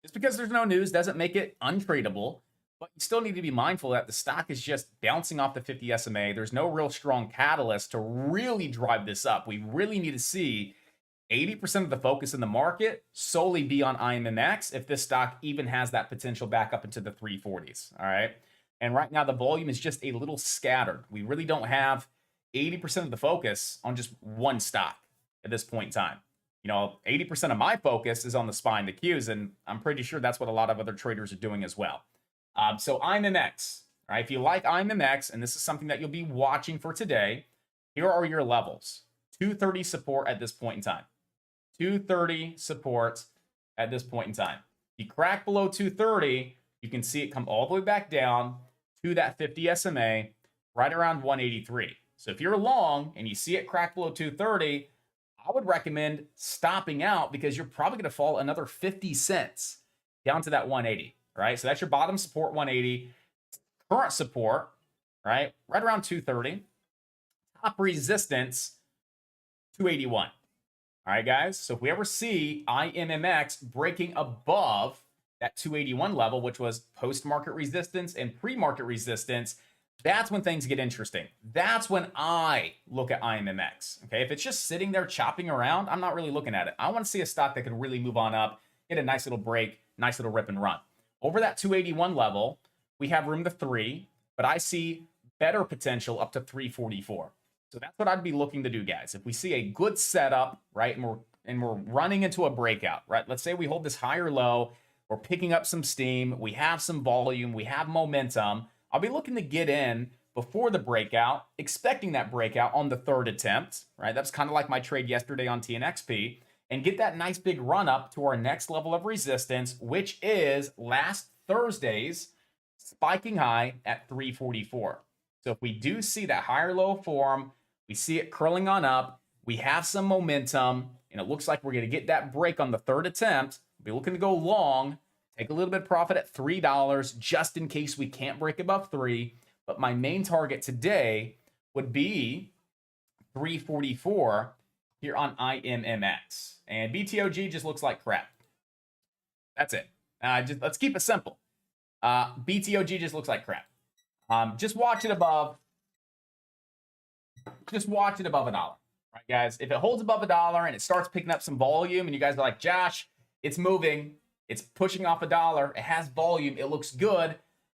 Just because there's no news doesn't make it untradeable. But you still need to be mindful that the stock is just bouncing off the 50 SMA. There's no real strong catalyst to really drive this up. We really need to see 80% of the focus in the market solely be on IMMX if this stock even has that potential back up into the 340s. All right. And right now, the volume is just a little scattered. We really don't have 80% of the focus on just one stock at this point in time. 80% of my focus is on the SPY and the Qs, and I'm pretty sure that's what a lot of other traders are doing as well. So IMMX, right? If you like IMMX, and this is something that you'll be watching for today, here are your levels. 230 support at this point in time. 230 support at this point in time. If you crack below 230, you can see it come all the way back down to that 50 SMA, right around 183. So if you're long and you see it crack below 230, I would recommend stopping out because you're probably going to fall another 50 cents down to that 180. Right? So that's your bottom support, 180. Current support, right around 230. Top resistance, 281. All right, guys. So if we ever see IMMX breaking above that 281 level, which was post-market resistance and pre-market resistance, that's when things get interesting. That's when I look at IMMX. Okay, if it's just sitting there chopping around, I'm not really looking at it. I want to see a stock that could really move on up, get a nice little break, nice little rip and run. Over that 281 level, we have room to 3, but I see better potential up to 344. So that's what I'd be looking to do, guys. If we see a good setup, right, and we're running into a breakout, right? Let's say we hold this higher low, we're picking up some steam, we have some volume, we have momentum. I'll be looking to get in before the breakout, expecting that breakout on the third attempt, right? That's kind of like my trade yesterday on TNXP. And get that nice big run up to our next level of resistance, which is last Thursday's spiking high at 344. So if we do see that higher low form, we see it curling on up, we have some momentum, and it looks like we're going to get that break on the third attempt. We'll be looking to go long, take a little bit of profit at $3 just in case we can't break above 3. But my main target today would be 344 here on IMMX. And BTOG just looks like crap. That's it. Let's keep it simple. BTOG just looks like crap. Just watch it above. Just watch it above $1. Right, guys? If it holds above $1 and it starts picking up some volume and you guys are like, Josh, it's moving. It's pushing off $1. It has volume. It looks good.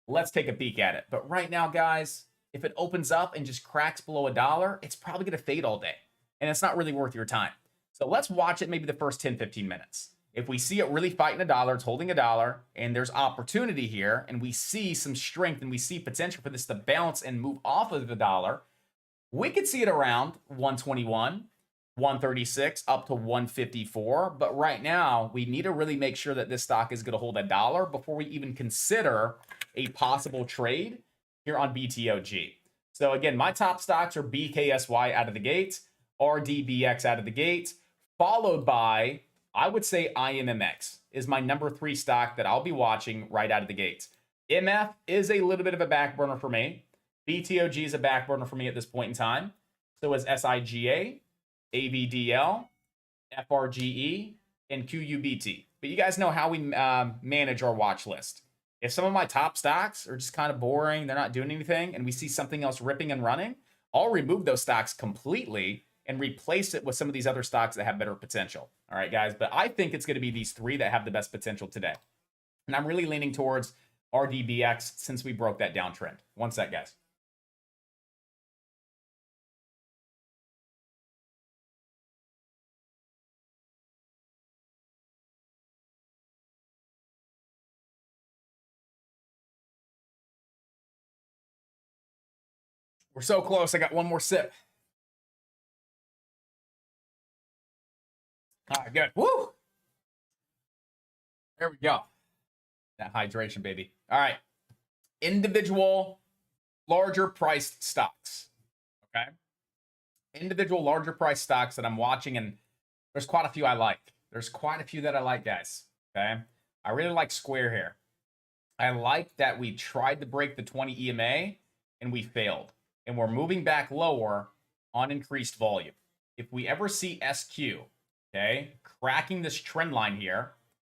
Let's take a peek at it. But right now, guys, if it opens up and just cracks below $1, it's probably going to fade all day. And it's not really worth your time. So let's watch it maybe the first 10, 15 minutes. If we see it really fighting $1, it's holding $1, and there's opportunity here, and we see some strength and we see potential for this to bounce and move off of $1, we could see it around 121, 136, up to 154. But right now, we need to really make sure that this stock is going to hold $1 before we even consider a possible trade here on BTOG. So again, my top stocks are BKSY out of the gate, RDBX out of the gate, followed by, I would say IMMX is my number 3 stock that I'll be watching right out of the gate. MF is a little bit of a back burner for me. BTOG is a back burner for me at this point in time. So is SIGA, AVDL, FRGE, and QUBT. But you guys know how we manage our watch list. If some of my top stocks are just kind of boring, they're not doing anything, and we see something else ripping and running, I'll remove those stocks completely and replace it with some of these other stocks that have better potential. All right, guys. But I think it's going to be these 3 that have the best potential today. And I'm really leaning towards RDBX since we broke that downtrend. One sec, guys. We're so close. I got one more sip. All right, good. Woo! There we go. That hydration, baby. All right. Individual, larger priced stocks. Okay. Individual larger price stocks that I'm watching, and there's quite a few I like. There's quite a few that I like, guys. Okay. I really like Square here. I like that we tried to break the 20 EMA and we failed. And we're moving back lower on increased volume. If we ever see SQ, okay, cracking this trend line here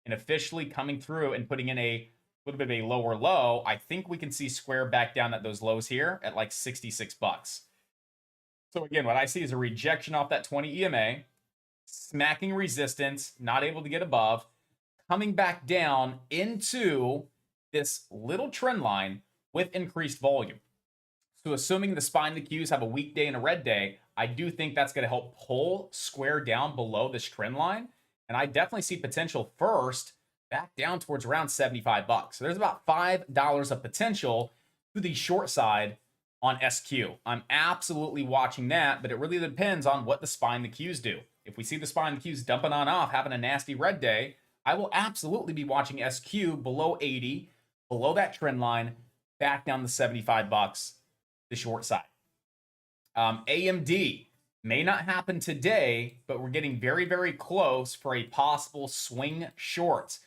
and officially coming through and putting in a little bit of a lower low, I think we can see Square back down at those lows here at like 66 bucks. So again, what I see is a rejection off that 20 EMA, smacking resistance, not able to get above, coming back down into this little trend line with increased volume. So assuming the SPY and the Qs have a weak day and a red day, I do think that's going to help pull Square down below this trend line. And I definitely see potential first back down towards around 75 bucks. So there's about $5 of potential to the short side on SQ. I'm absolutely watching that, but it really depends on what the SPY and the Qs do. If we see the SPY and the Qs dumping on off, having a nasty red day, I will absolutely be watching SQ below 80, below that trend line, back down to 75 bucks, the short side. AMD may not happen today, but we're getting very, very close for a possible swing short.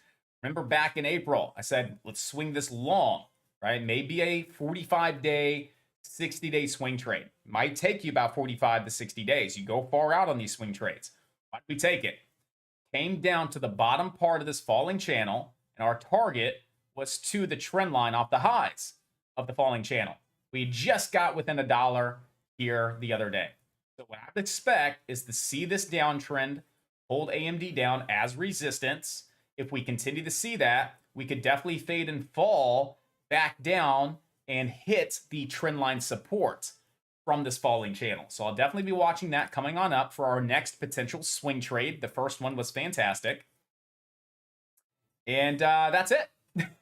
Remember back in April, I said, let's swing this long, right? Maybe a 45-day, 60-day swing trade. Might take you about 45 to 60 days. You go far out on these swing trades. Why did we take it? Came down to the bottom part of this falling channel, and our target was to the trend line off the highs of the falling channel. We just got within $1 here the other day. So what I would expect is to see this downtrend, hold AMD down as resistance. If we continue to see that, we could definitely fade and fall back down and hit the trend line support from this falling channel. So I'll definitely be watching that coming on up for our next potential swing trade. The first one was fantastic. And that's it.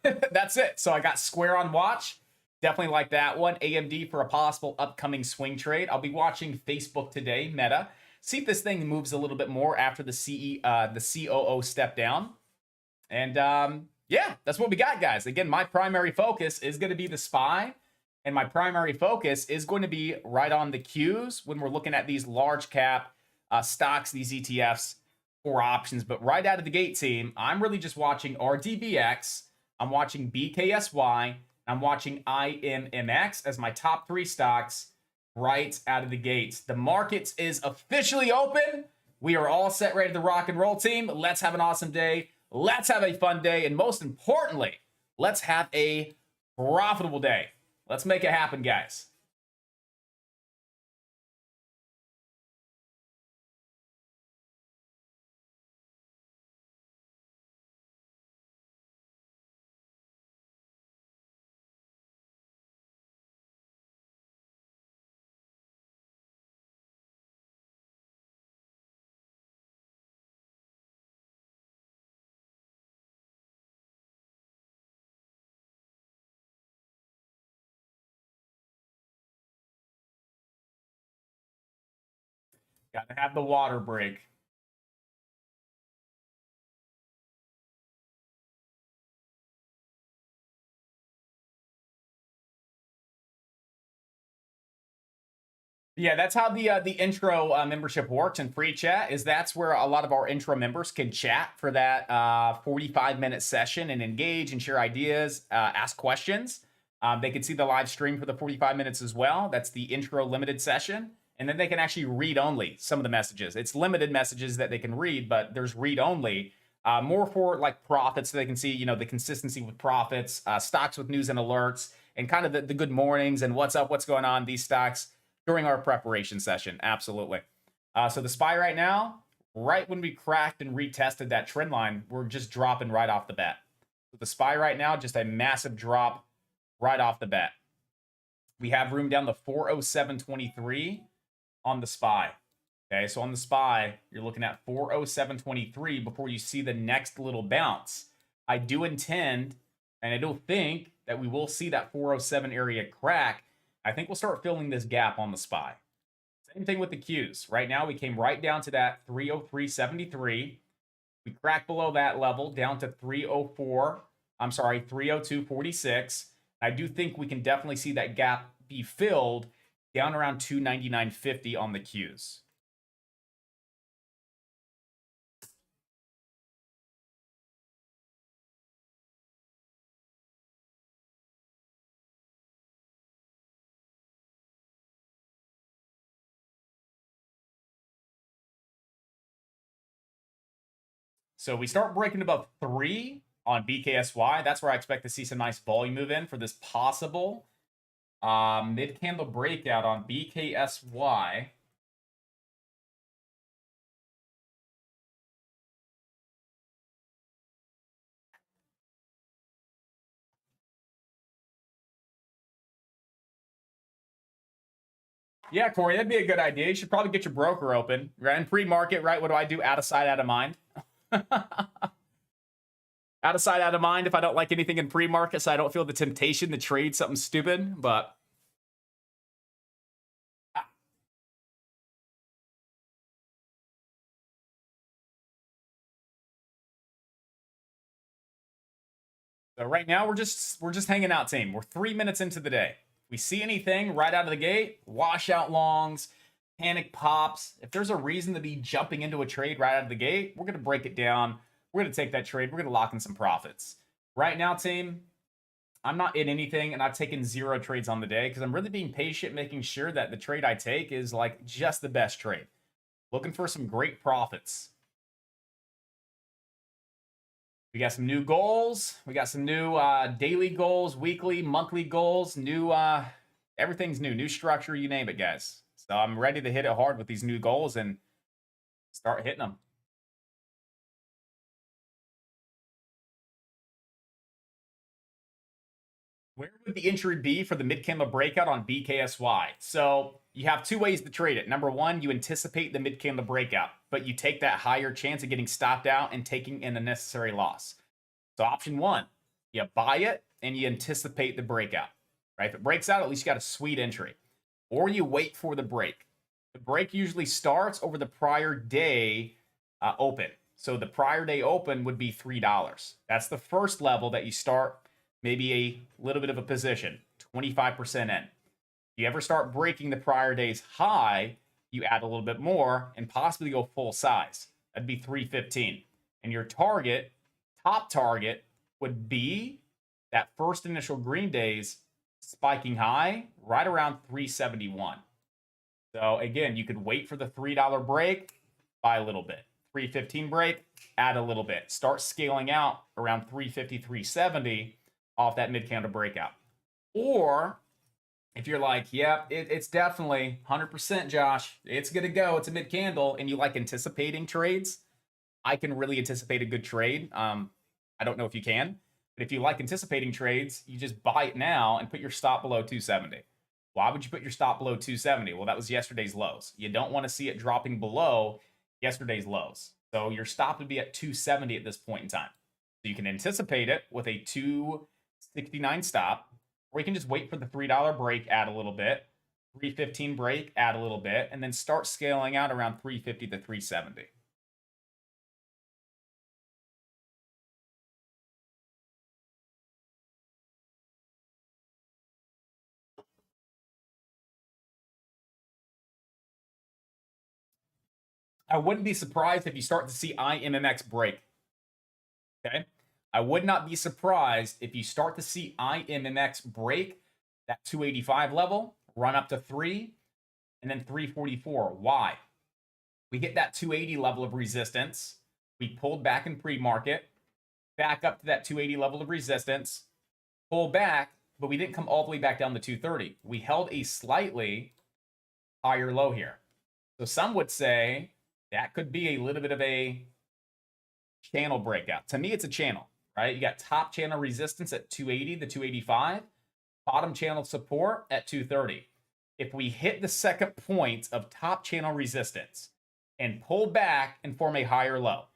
That's it. So I got Square on watch. Definitely like that one. AMD for a possible upcoming swing trade. I'll be watching Facebook today, Meta. See if this thing moves a little bit more after the COO step down. And yeah, that's what we got, guys. Again, my primary focus is going to be the SPY. And my primary focus is going to be right on the Qs when we're looking at these large cap stocks, these ETFs for options. But right out of the gate, team, I'm really just watching RDBX. I'm watching BKSY. I'm watching IMMX as my top 3 stocks right out of the gates. The market is officially open. We are all set, ready to rock and roll, team. Let's have an awesome day. Let's have a fun day. And most importantly, let's have a profitable day. Let's make it happen, guys. Got to have the water break. Yeah, that's how the intro membership works in free chat. That's where a lot of our intro members can chat for that 45-minute session and engage and share ideas, ask questions. They can see the live stream for the 45 minutes as well. That's the intro limited session. And then they can actually read only some of the messages. It's limited messages that they can read, but there's read only. More for like profits, so they can see, you know, the consistency with profits, stocks with news and alerts, and kind of the good mornings and what's up, what's going on, these stocks during our preparation session. Absolutely. So the SPY right now, right when we cracked and retested that trend line, we're just dropping right off the bat. So the SPY right now, just a massive drop right off the bat. We have room down to 407.23 on the SPY. Okay, so on the SPY, you're looking at 407.23 before you see the next little bounce. I do intend, and I don't think that we will see that 407 area crack. I think we'll start filling this gap on the SPY. Same thing with the Qs. Right now, we came right down to that 303.73. We cracked below that level down to 302.46. I do think we can definitely see that gap be filled down around 299.50 on the Qs. So we start breaking above 3 on BKSY. That's where I expect to see some nice volume move in for this possible mid-candle breakout on BKSY. Yeah, Corey, that'd be a good idea. You should probably get your broker open, right? In pre-market, right? What do I do? Out of sight, out of mind. Out of sight, out of mind if I don't like anything in pre-market, so I don't feel the temptation to trade something stupid, but... So right now, we're just hanging out, team. We're 3 minutes into the day. We see anything right out of the gate, wash out longs, panic pops. If there's a reason to be jumping into a trade right out of the gate, we're going to break it down. We're going to take that trade. We're going to lock in some profits. Right now, team, I'm not in anything, and I've taken 0 trades on the day because I'm really being patient, making sure that the trade I take is like just the best trade. Looking for some great profits. We got some new goals. We got some new daily goals, weekly, monthly goals, new, everything's new, new structure, you name it, guys. So I'm ready to hit it hard with these new goals and start hitting them. Where would the entry be for the mid-candle breakout on BKSY? So you have 2 ways to trade it. Number 1, you anticipate the mid-candle breakout, but you take that higher chance of getting stopped out and taking an unnecessary loss. So option 1, you buy it and you anticipate the breakout, right? If it breaks out, at least you got a sweet entry. Or you wait for the break. The break usually starts over the prior day open. So the prior day open would be $3. That's the first level that you start maybe a little bit of a position, 25% in. If you ever start breaking the prior day's high, you add a little bit more and possibly go full size. That'd be 315. And your target, top target, would be that first initial green day's spiking high right around 371. So again, you could wait for the $3 break, buy a little bit. 315 break, add a little bit. Start scaling out around 350, 370 off that mid-candle breakout. Or if you're like, yeah, it's definitely 100%, Josh, it's going to go, it's a mid-candle, and you like anticipating trades, I can really anticipate a good trade. I don't know if you can, but if you like anticipating trades, you just buy it now and put your stop below 270. Why would you put your stop below 270? Well, that was yesterday's lows. You don't want to see it dropping below yesterday's lows. So your stop would be at 270 at this point in time. So you can anticipate it with a 269 stop, or you can just wait for the $3 break, add a little bit, 315 break, add a little bit, and then start scaling out around 350 to 370. I wouldn't be surprised if you start to see IMMX break. Okay? I would not be surprised if you start to see IMMX break that 285 level, run up to 3, and then 344. Why? We hit that 280 level of resistance. We pulled back in pre-market, back up to that 280 level of resistance, pull back, but we didn't come all the way back down to 230. We held a slightly higher low here. So some would say that could be a little bit of a channel breakout. To me, it's a channel, right? You got top channel resistance at 280 to 285, bottom channel support at 230. If we hit the second point of top channel resistance and pull back and form a higher low,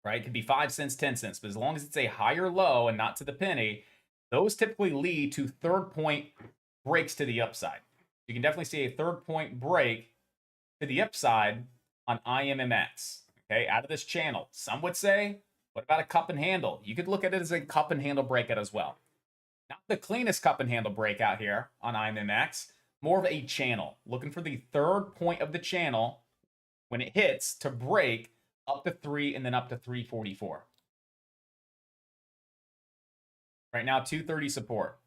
right? It could be 5 cents, 10 cents, but as long as it's a higher low and not to the penny, those typically lead to third point breaks to the upside. You can definitely see a third point break to the upside on IMMX, okay, out of this channel. Some would say, what about a cup and handle? You could look at it as a cup and handle breakout as well. Not the cleanest cup and handle breakout here on IMMX, more of a channel. Looking for the third point of the channel when it hits to break up to 3 and then up to 344. Right now, 230 support.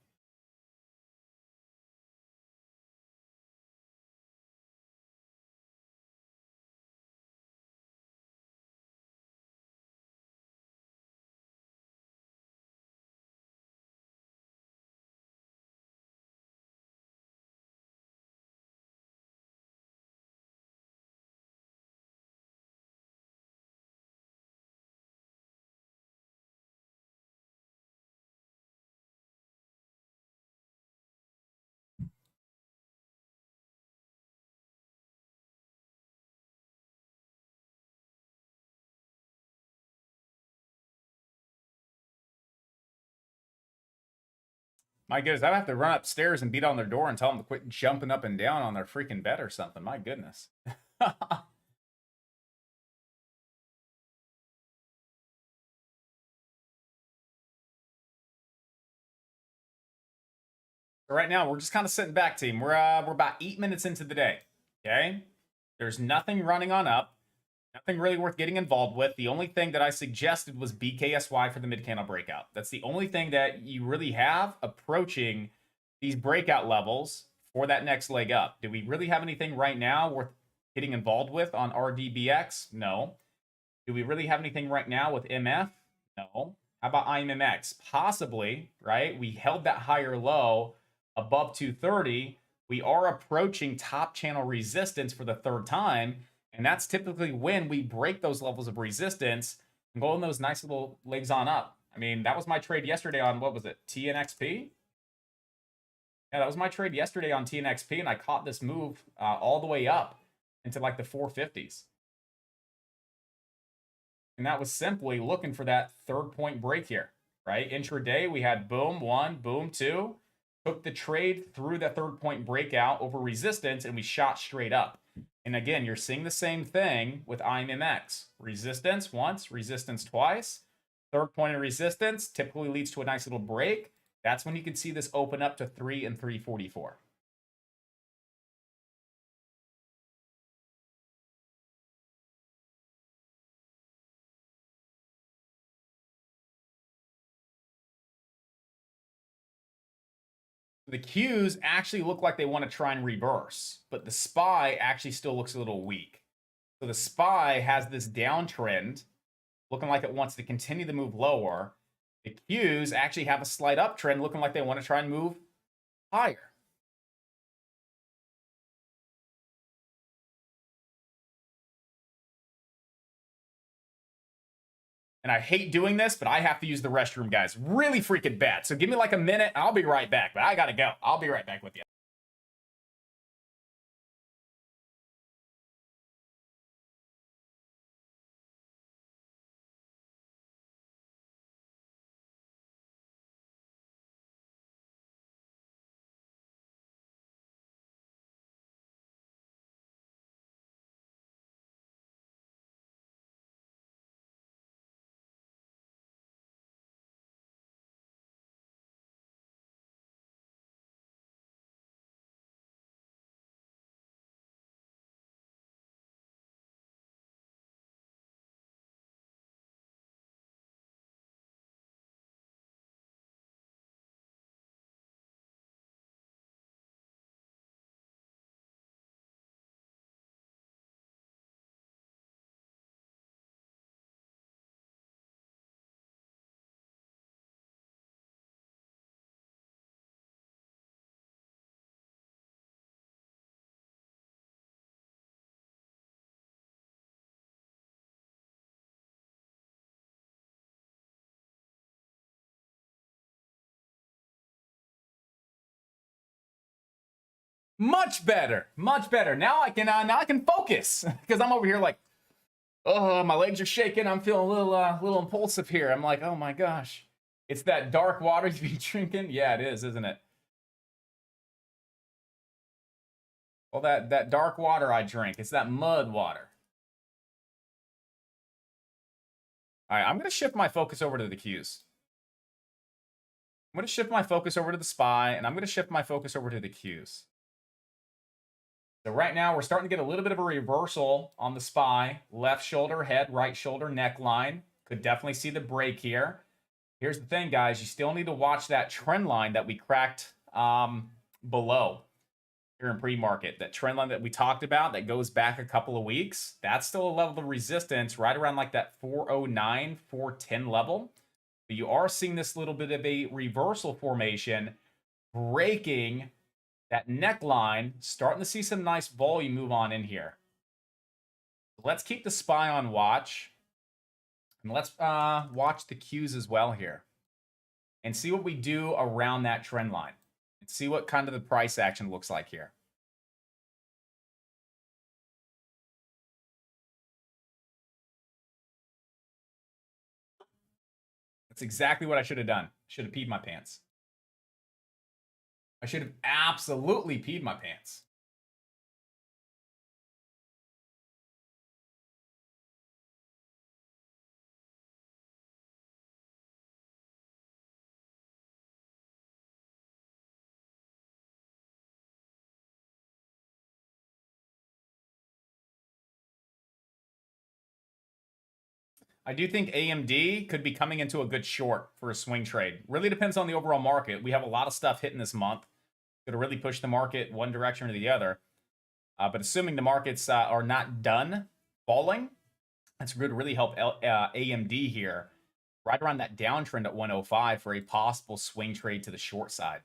My goodness, I'd have to run upstairs and beat on their door and tell them to quit jumping up and down on their freaking bed or something. My goodness. Right now, we're just kind of sitting back, team. We're about 8 minutes into the day. Okay, there's nothing running on up, nothing really worth getting involved with. The only thing that I suggested was BKSY for the mid candle breakout. That's the only thing that you really have approaching these breakout levels for that next leg up. Do we really have anything right now worth getting involved with on RDBX? No. Do we really have anything right now with MF? No. How about IMMX? Possibly, right? We held that higher low above 230. We are approaching top channel resistance for the third time. And that's typically when we break those levels of resistance and go in those nice little legs on up. I mean, that was my trade yesterday on, what was it, TNXP? Yeah, that was my trade yesterday on TNXP, and I caught this move all the way up into like the 450s. And that was simply looking for that third point break here, right? Intraday, we had boom 1, boom 2. Took the trade through the third point breakout over resistance, and we shot straight up. And again, you're seeing the same thing with IMMX. Resistance once, resistance twice. Third point of resistance typically leads to a nice little break. That's when you can see this open up to 3 and 344. The Qs actually look like they want to try and reverse, but the SPY actually still looks a little weak. So the SPY has this downtrend looking like it wants to continue to move lower. The Qs actually have a slight uptrend looking like they want to try and move higher. And I hate doing this, but I have to use the restroom, guys. Really freaking bad. So give me like a minute. I'll be right back, but I got to go. I'll be right back with you. Much better, much better. Now I can focus because I'm over here like, oh, my legs are shaking. I'm feeling a little impulsive here. I'm like, oh my gosh, it's that dark water you've been drinking. Yeah, it is, isn't it? Well, that dark water I drink, it's that mud water. All right, I'm gonna shift my focus over to the Qs. I'm gonna shift my focus over to the SPY, and I'm gonna shift my focus over to the Qs. So right now we're starting to get a little bit of a reversal on the SPY. Left shoulder, head, right shoulder, neckline. Could definitely see the break here. Here's the thing, guys. You still need to watch that trend line that we cracked below here in pre-market. That trend line that we talked about that goes back a couple of weeks. That's still a level of resistance right around like that 409, 410 level. But you are seeing this little bit of a reversal formation breaking that neckline, starting to see some nice volume move on in here. Let's keep the SPY on watch. And let's watch the Qs as well here. And see what we do around that trend line. And see what kind of the price action looks like here. That's exactly what I should have done. Should have peed my pants. I should have absolutely peed my pants. I do think AMD could be coming into a good short for a swing trade. Really depends on the overall market. We have a lot of stuff hitting this month. Going to really push the market one direction or the other. But assuming the markets are not done falling, that's going to really help AMD here. Right around that downtrend at 105 for a possible swing trade to the short side.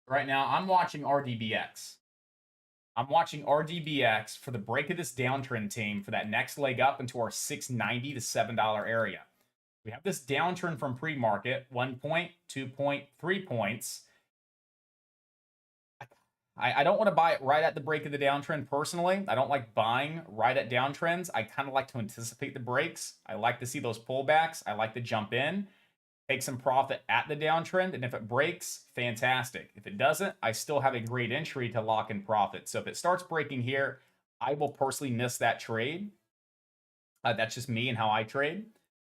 Right now, I'm watching RDBX. I'm watching RDBX for the break of this downtrend team for that next leg up into our 690 to $7 area. We have this downtrend from pre-market, 1 point, 2 point, 3 points. I don't want to buy it right at the break of the downtrend personally. I don't like buying right at downtrends. I kind of like to anticipate the breaks. I like to see those pullbacks. I like to jump in, take some profit at the downtrend, and if it breaks, fantastic. If it doesn't, I still have a great entry to lock in profit. So if it starts breaking here, I will personally miss that trade. That's just me and how I trade.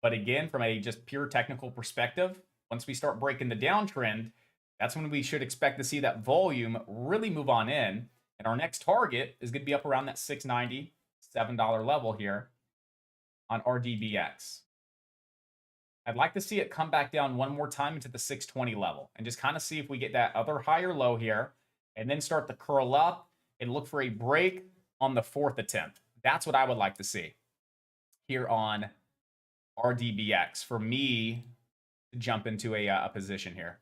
But again, from a just pure technical perspective, once we start breaking the downtrend, that's when we should expect to see that volume really move on in. And our next target is going to be up around that $6.90, $7 level here on RDBX. I'd like to see it come back down one more time into the 620 level and just kind of see if we get that other higher low here and then start to curl up and look for a break on the fourth attempt. That's what I would like to see here on RDBX for me to jump into a position here.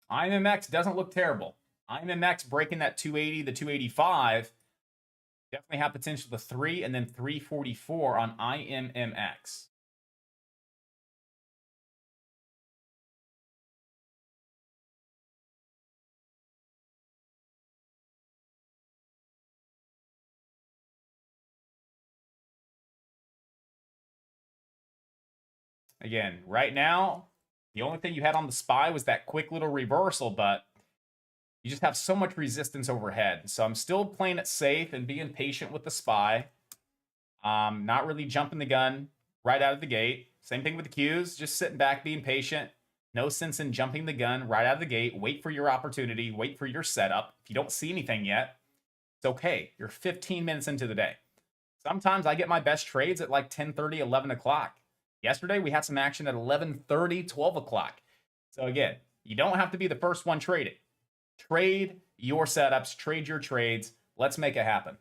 IMMX doesn't look terrible. IMMX breaking that 280 to 285 definitely have potential to 3 and then 344 on IMMX. Again, right now, the only thing you had on the SPY was that quick little reversal, but you just have so much resistance overhead. So I'm still playing it safe and being patient with the SPY. Not really jumping the gun right out of the gate. Same thing with the Qs, just sitting back, being patient. No sense in jumping the gun right out of the gate. Wait for your opportunity. Wait for your setup. If you don't see anything yet, it's okay. You're 15 minutes into the day. Sometimes I get my best trades at like 10:30, 11 o'clock. Yesterday, we had some action at 11:30, 12 o'clock. So again, you don't have to be the first one traded. Trade your setups, trade your trades. Let's make it happen.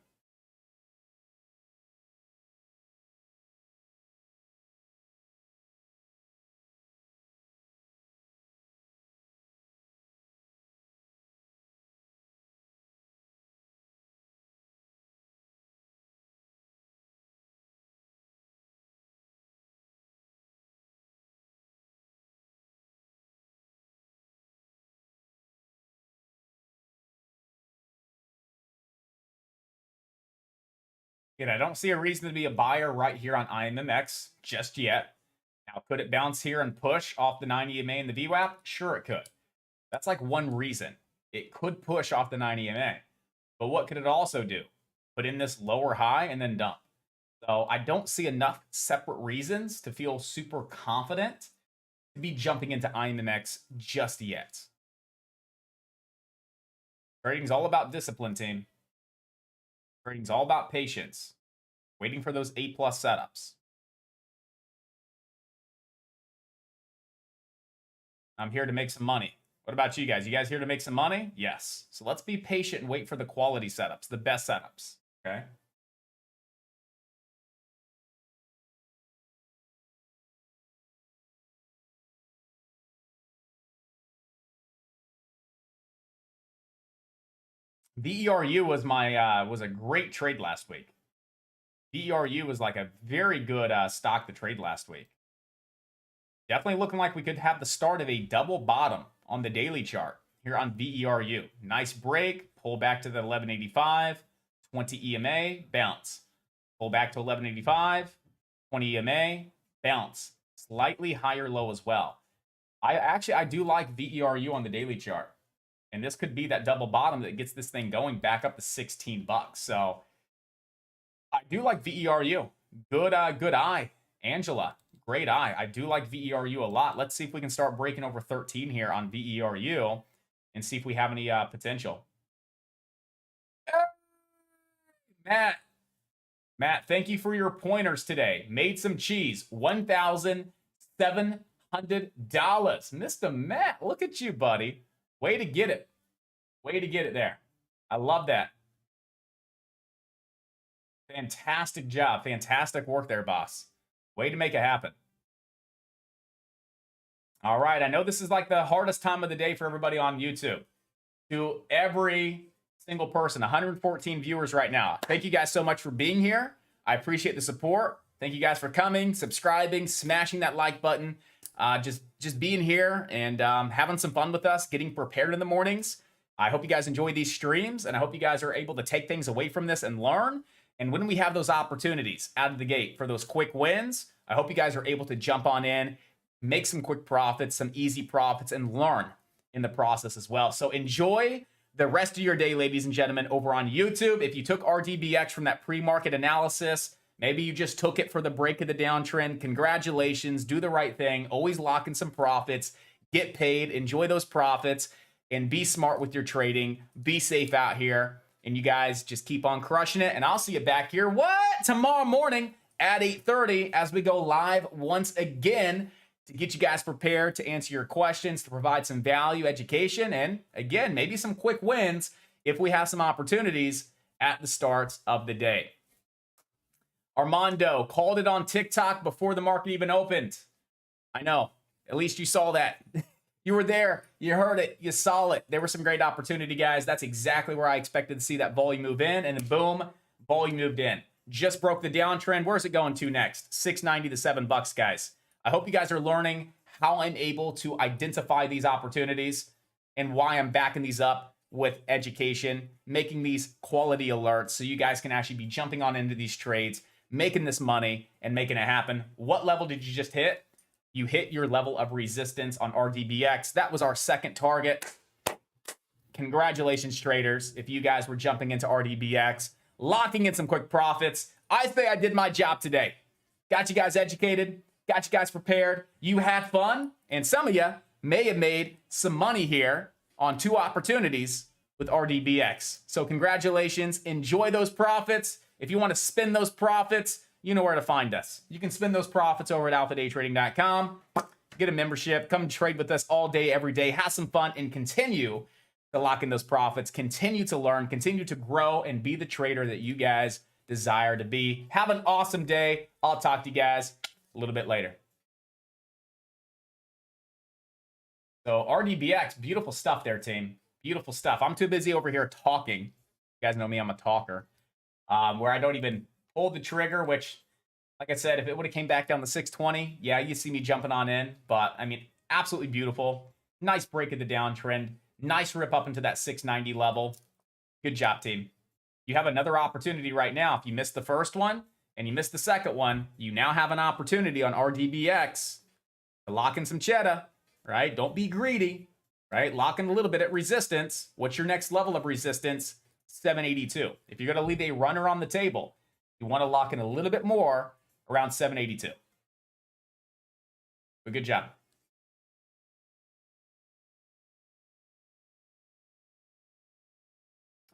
Again, I don't see a reason to be a buyer right here on IMMX just yet. Now, could it bounce here and push off the 90 EMA and the VWAP? Sure, it could. That's like one reason. It could push off the 9 EMA. But what could it also do? Put in this lower high and then dump. So I don't see enough separate reasons to feel super confident to be jumping into IMMX just yet. Trading's all about discipline, team. Trading's all about patience. Waiting for those A+ setups. I'm here to make some money. What about you guys? You guys here to make some money? Yes. So let's be patient and wait for the quality setups, the best setups. Okay. VERU was was a great trade last week. VERU was like a very good stock to trade last week. Definitely looking like we could have the start of a double bottom on the daily chart here on VERU. Nice break, pull back to the 1185, 20 EMA, bounce. Pull back to 1185, 20 EMA, bounce. Slightly higher low as well. I do like VERU on the daily chart. And this could be that double bottom that gets this thing going back up to 16 bucks. So I do like VERU. Good eye, Angela. Great eye. I do like VERU a lot. Let's see if we can start breaking over 13 here on VERU and see if we have any potential. Matt, thank you for your pointers today. Made some cheese. $1,700. Mr. Matt, look at you, buddy. Way to get it. Way to get it there. I love that. Fantastic job. Fantastic work there, boss. Way to make it happen. All right. I know this is like the hardest time of the day for everybody on YouTube. To every single person, 114 viewers right now. Thank you guys so much for being here. I appreciate the support. Thank you guys for coming, subscribing, smashing that like button. Just being here and having some fun with us, getting prepared in the mornings. I hope you guys enjoy these streams, and I hope you guys are able to take things away from this and learn. And when we have those opportunities out of the gate for those quick wins, I hope you guys are able to jump on in, make some quick profits, some easy profits, and learn in the process as well. So enjoy the rest of your day, ladies and gentlemen, over on YouTube. If you took RDBX from that pre-market analysis, maybe you just took it for the break of the downtrend, congratulations, do the right thing, always lock in some profits, get paid, enjoy those profits, and be smart with your trading, be safe out here, and you guys just keep on crushing it, and I'll see you back here, tomorrow morning at 8:30 as we go live once again to get you guys prepared to answer your questions, to provide some value, education, and again, maybe some quick wins if we have some opportunities at the start of the day. Armando called it on TikTok before the market even opened. I know. At least you saw that. You were there. You heard it. You saw it. There were some great opportunity, guys. That's exactly where I expected to see that volume move in. And then boom, volume moved in. Just broke the downtrend. Where's it going to next? $6.90 to $7, guys. I hope you guys are learning how I'm able to identify these opportunities and why I'm backing these up with education, making these quality alerts so you guys can actually be jumping on into these trades, making this money and making it happen. What level did you just hit? You hit your level of resistance on RDBX. That was our second target. Congratulations, traders. If you guys were jumping into RDBX, locking in some quick profits, I say I did my job today. Got you guys educated, got you guys prepared. You had fun, and some of you may have made some money here on 2 opportunities with RDBX. So congratulations. Enjoy those profits. If you want to spend those profits, you know where to find us. You can spend those profits over at AlphaDayTrading.com. Get a membership. Come trade with us all day, every day. Have some fun and continue to lock in those profits. Continue to learn. Continue to grow and be the trader that you guys desire to be. Have an awesome day. I'll talk to you guys a little bit later. So RDBX, beautiful stuff there, team. Beautiful stuff. I'm too busy over here talking. You guys know me, I'm a talker. Where I don't even pull the trigger, which, like I said, if it would have came back down to 620, yeah, you see me jumping on in. But, I mean, absolutely beautiful. Nice break of the downtrend. Nice rip up into that 690 level. Good job, team. You have another opportunity right now. If you missed the first one and you missed the second one, you now have an opportunity on RDBX to lock in some cheddar, right? Don't be greedy. right? Lock in a little bit at resistance. What's your next level of resistance? 782. If you're going to leave a runner on the table, you want to lock in a little bit more around 782. But good job.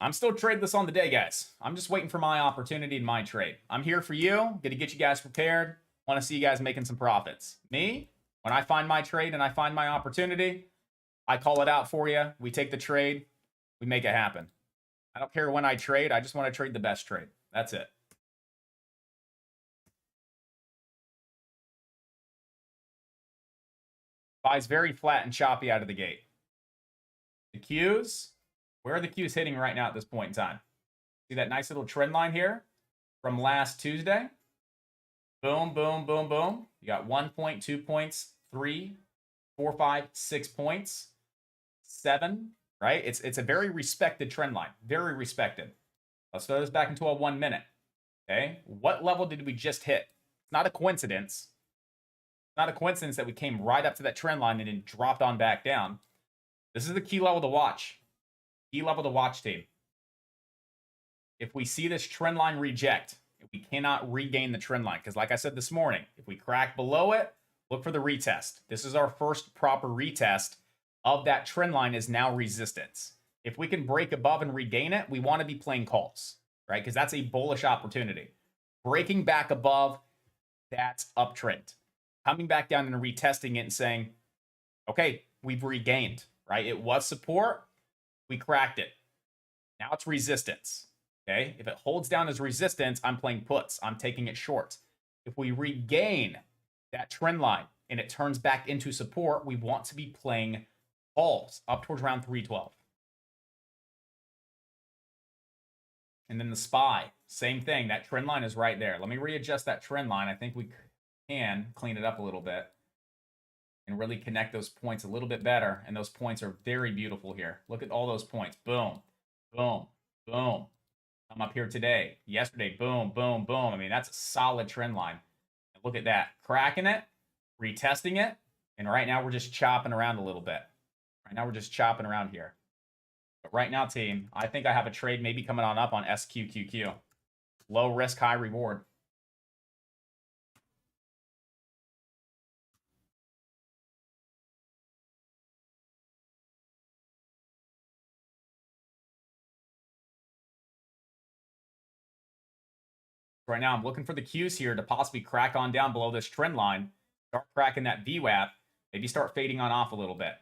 I'm still trading this on the day, guys. I'm just waiting for my opportunity in my trade. I'm here for you. Going to get you guys prepared. Want to see you guys making some profits. Me, when I find my trade and I find my opportunity, I call it out for you. We take the trade. We make it happen. I don't care when I trade. I just want to trade the best trade. That's it. Buys very flat and choppy out of the gate. The Qs, where are the Qs hitting right now at this point in time? See that nice little trend line here from last Tuesday? Boom, boom, boom, boom. You got 1 point, 2 points, 3, 4, 5, 6 points, 7, right? It's a very respected trend line. Very respected. Let's throw this back into a 1 minute. Okay. What level did we just hit? It's not a coincidence. It's not a coincidence that we came right up to that trend line and then dropped on back down. This is the key level to watch. Key level to watch, team. If we see this trend line reject, if we cannot regain the trend line, because like I said this morning, if we crack below it, look for the retest. This is our first proper retest of that trend line is now resistance. If we can break above and regain it, we want to be playing calls, right? Because that's a bullish opportunity. Breaking back above, that's uptrend. Coming back down and retesting it and saying, okay, we've regained, right? It was support. We cracked it. Now it's resistance. Okay. If it holds down as resistance, I'm playing puts. I'm taking it short. If we regain that trend line and it turns back into support, we want to be playing calls up towards around 312. And then the SPY, same thing. That trend line is right there. Let me readjust that trend line. I think we can clean it up a little bit and really connect those points a little bit better. And those points are very beautiful here. Look at all those points. Boom, boom, boom. I'm up here today. Yesterday, boom, boom, boom. I mean, that's a solid trend line. Look at that. Cracking it, retesting it. And right now, we're just chopping around a little bit. Right now, we're just chopping around here. But right now, team, I think I have a trade maybe coming on up on SQQQ. Low risk, high reward. Right now, I'm looking for the Qs here to possibly crack on down below this trend line, start cracking that VWAP, maybe start fading on off a little bit.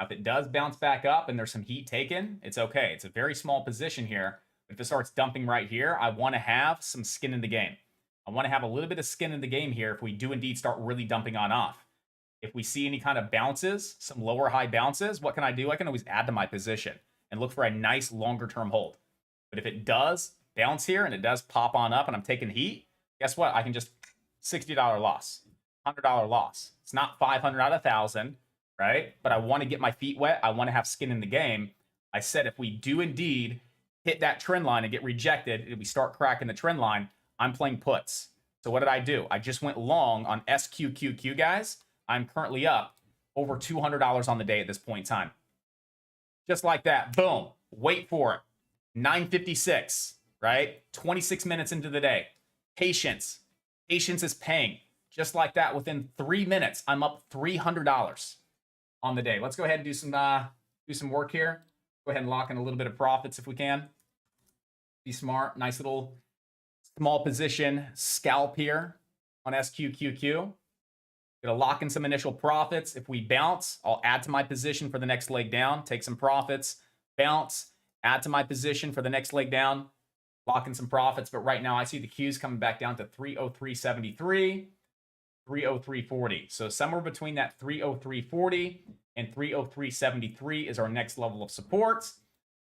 Now, if it does bounce back up and there's some heat taken, it's okay. It's a very small position here. But if it starts dumping right here, I want to have some skin in the game. I want to have a little bit of skin in the game here if we do indeed start really dumping on off. If we see any kind of bounces, some lower high bounces, what can I do? I can always add to my position and look for a nice longer term hold. But if it does bounce here and it does pop on up and I'm taking heat, guess what? I can just $60 loss, $100 loss. It's not 500 out of 1,000, right? But I want to get my feet wet. I want to have skin in the game. I said if we do indeed hit that trend line and get rejected, if we start cracking the trend line, I'm playing puts. So what did I do? I just went long on SQQQ, guys. I'm currently up over $200 on the day at this point in time. Just like that. Boom. Wait for it. 9:56. Right? 26 minutes into the day. Patience. Patience is paying. Just like that, within 3 minutes, I'm up $300 on the day. Let's go ahead and do some work here. Go ahead and lock in a little bit of profits if we can. Be smart. Nice little small position scalp here on SQQQ. Gonna lock in some initial profits. If we bounce, I'll add to my position for the next leg down. Take some profits. Bounce. Add to my position for the next leg down. Lock in some profits, but right now I see the Qs coming back down to 303.73, 303.40. So somewhere between that 303.40 and 303.73 is our next level of support.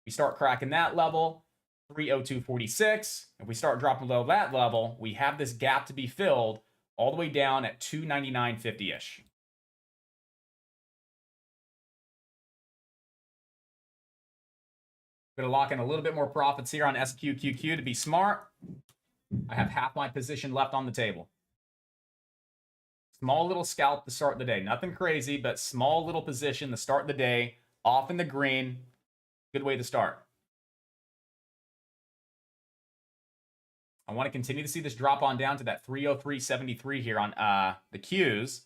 We start cracking that level, 302.46. If we start dropping below that level, we have this gap to be filled all the way down at 299.50-ish. Going to lock in a little bit more profits here on SQQQ to be smart. I have half my position left on the table. Small little scalp to start the day. Nothing crazy, but small little position to start the day. Off in the green. Good way to start. I want to continue to see this drop on down to that 303.73 here on the Qs.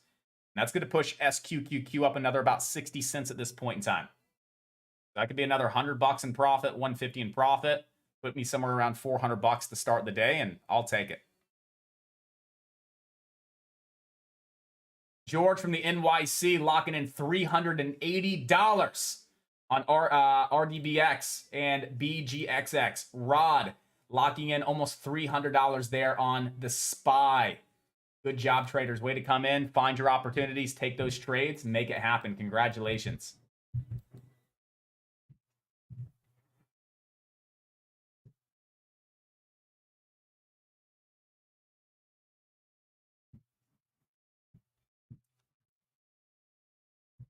And that's going to push SQQQ up another about 60 cents at this point in time. That could be another $100 in profit, 150 in profit. Put me somewhere around $400 to start the day, and I'll take it. George from the NYC locking in $380 on RDBX and BGXX. Rod locking in almost $300 there on the SPY. Good job, traders. Way to come in, find your opportunities, take those trades, make it happen. Congratulations.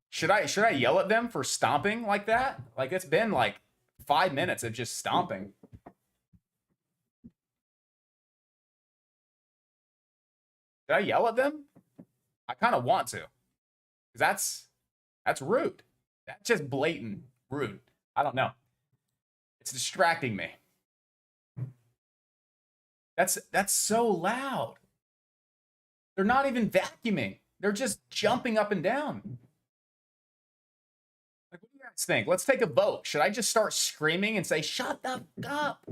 Should I yell at them for stomping like that? Like, it's been like 5 minutes of just stomping. Should I yell at them? I kind of want to. 'Cause that's rude. That's just blatant rude. I don't know. It's distracting me. That's so loud. They're not even vacuuming. They're just jumping up and down. Like, what do you guys think? Let's take a vote. Should I just start screaming and say, shut the f up?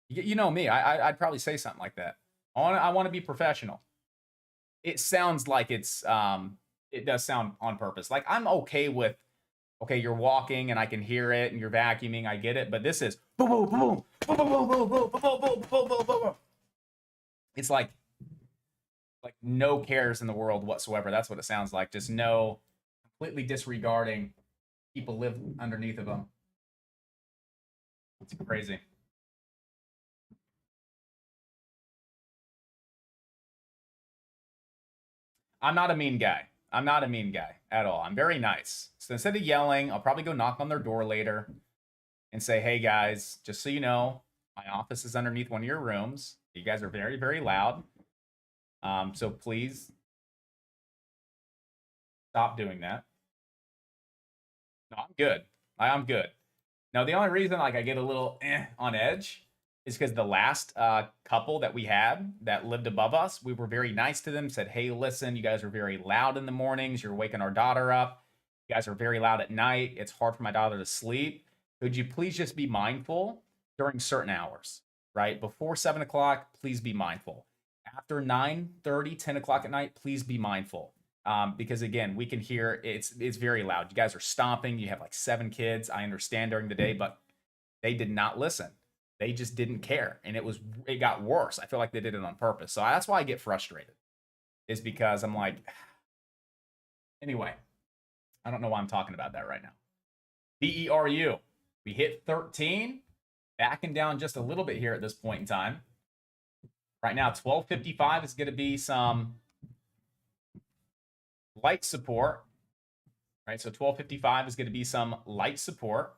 You know me. I'd probably say something like that. I want to be professional. It sounds like it's it does sound on purpose. Like, I'm okay with, okay, you're walking and I can hear it and you're vacuuming, I get it, but this is boom boom boom boom boom boom boom boom boom boom boom boom boom. It's like no cares in the world whatsoever. That's what it sounds like. Just no, completely disregarding people live underneath of them. It's crazy. I'm not a mean guy. I'm not a mean guy at all. I'm very nice. So instead of yelling, I'll probably go knock on their door later and say, hey guys, just so you know, my office is underneath one of your rooms. You guys are very, very loud. So please stop doing that. No, I'm good. I'm good. Now, the only reason like I get a little on edge is because the last couple that we had that lived above us, we were very nice to them, said, hey, listen, you guys are very loud in the mornings. You're waking our daughter up. You guys are very loud at night. It's hard for my daughter to sleep. Could you please just be mindful during certain hours, right? Before 7 o'clock, please be mindful. After 9:30, 10 o'clock at night, please be mindful. Because again, we can hear it's very loud. You guys are stomping. You have like 7 kids. I understand during the day, but they did not listen. They just didn't care. And it got worse. I feel like they did it on purpose. So that's why I get frustrated, is because I'm like, anyway, I don't know why I'm talking about that right now. DERU, we hit 13, backing down just a little bit here at this point in time. Right now, 1255 is going to be some light support, right? So 1255 is going to be some light support.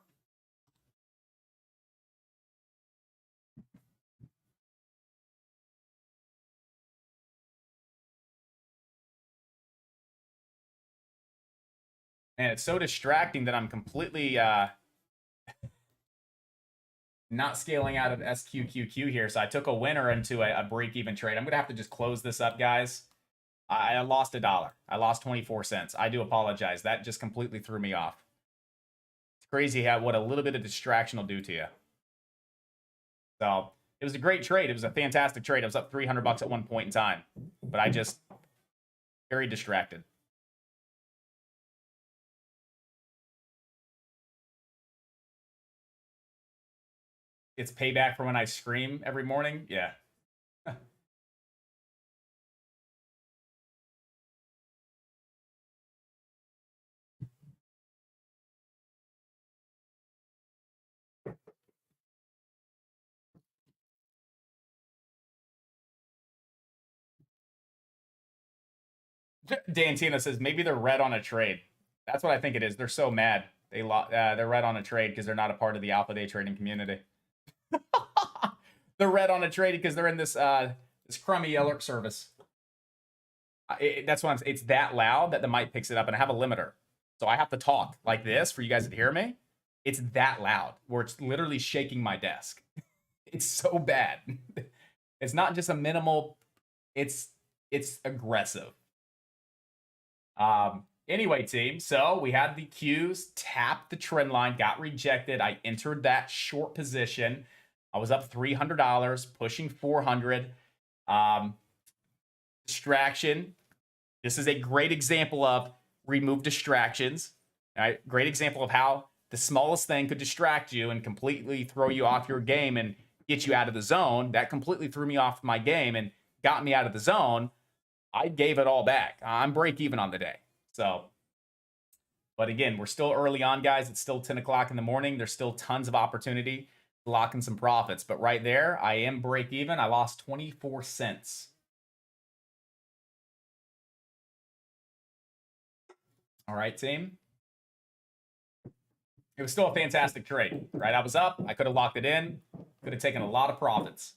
And it's so distracting that I'm completely not scaling out of SQQQ here. So I took a winner into a break-even trade. I'm going to have to just close this up, guys. I lost $1. I lost 24 cents. I do apologize. That just completely threw me off. It's crazy what a little bit of distraction will do to you. So it was a great trade. It was a fantastic trade. I was up $300 at one point in time, but I just very distracted. It's payback for when I scream every morning. Yeah. Dantina says maybe they're red on a trade. That's what I think it is. They're so mad. They're red on a trade because they're not a part of the Alpha Day Trading community. They're red on a trade because they're in this this crummy alert service. That's why it's that loud that the mic picks it up, and I have a limiter. So I have to talk like this for you guys to hear me. It's that loud where it's literally shaking my desk. It's so bad. It's not just a minimal, it's aggressive. Anyway, team, so we had the Qs tap the trend line, got rejected. I entered that short position. I was up $300, pushing 400. Distraction. This is a great example of remove distractions. All right, great example of how the smallest thing could distract you and completely throw you off your game and get you out of the zone. That completely threw me off my game and got me out of the zone. I gave it all back. I'm break even on the day. So, but again, we're still early on, guys. It's still 10 o'clock in the morning. There's still tons of opportunity to lock in some profits. But right there, I am break even. I lost 24 cents. All right, team. It was still a fantastic trade, right? I was up. I could have locked it in. Could have taken a lot of profits.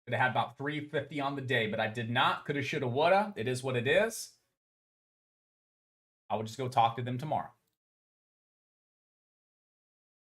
Could have had about 350 on the day, but I did not. Coulda, shoulda, woulda. It is what it is. I will just go talk to them tomorrow.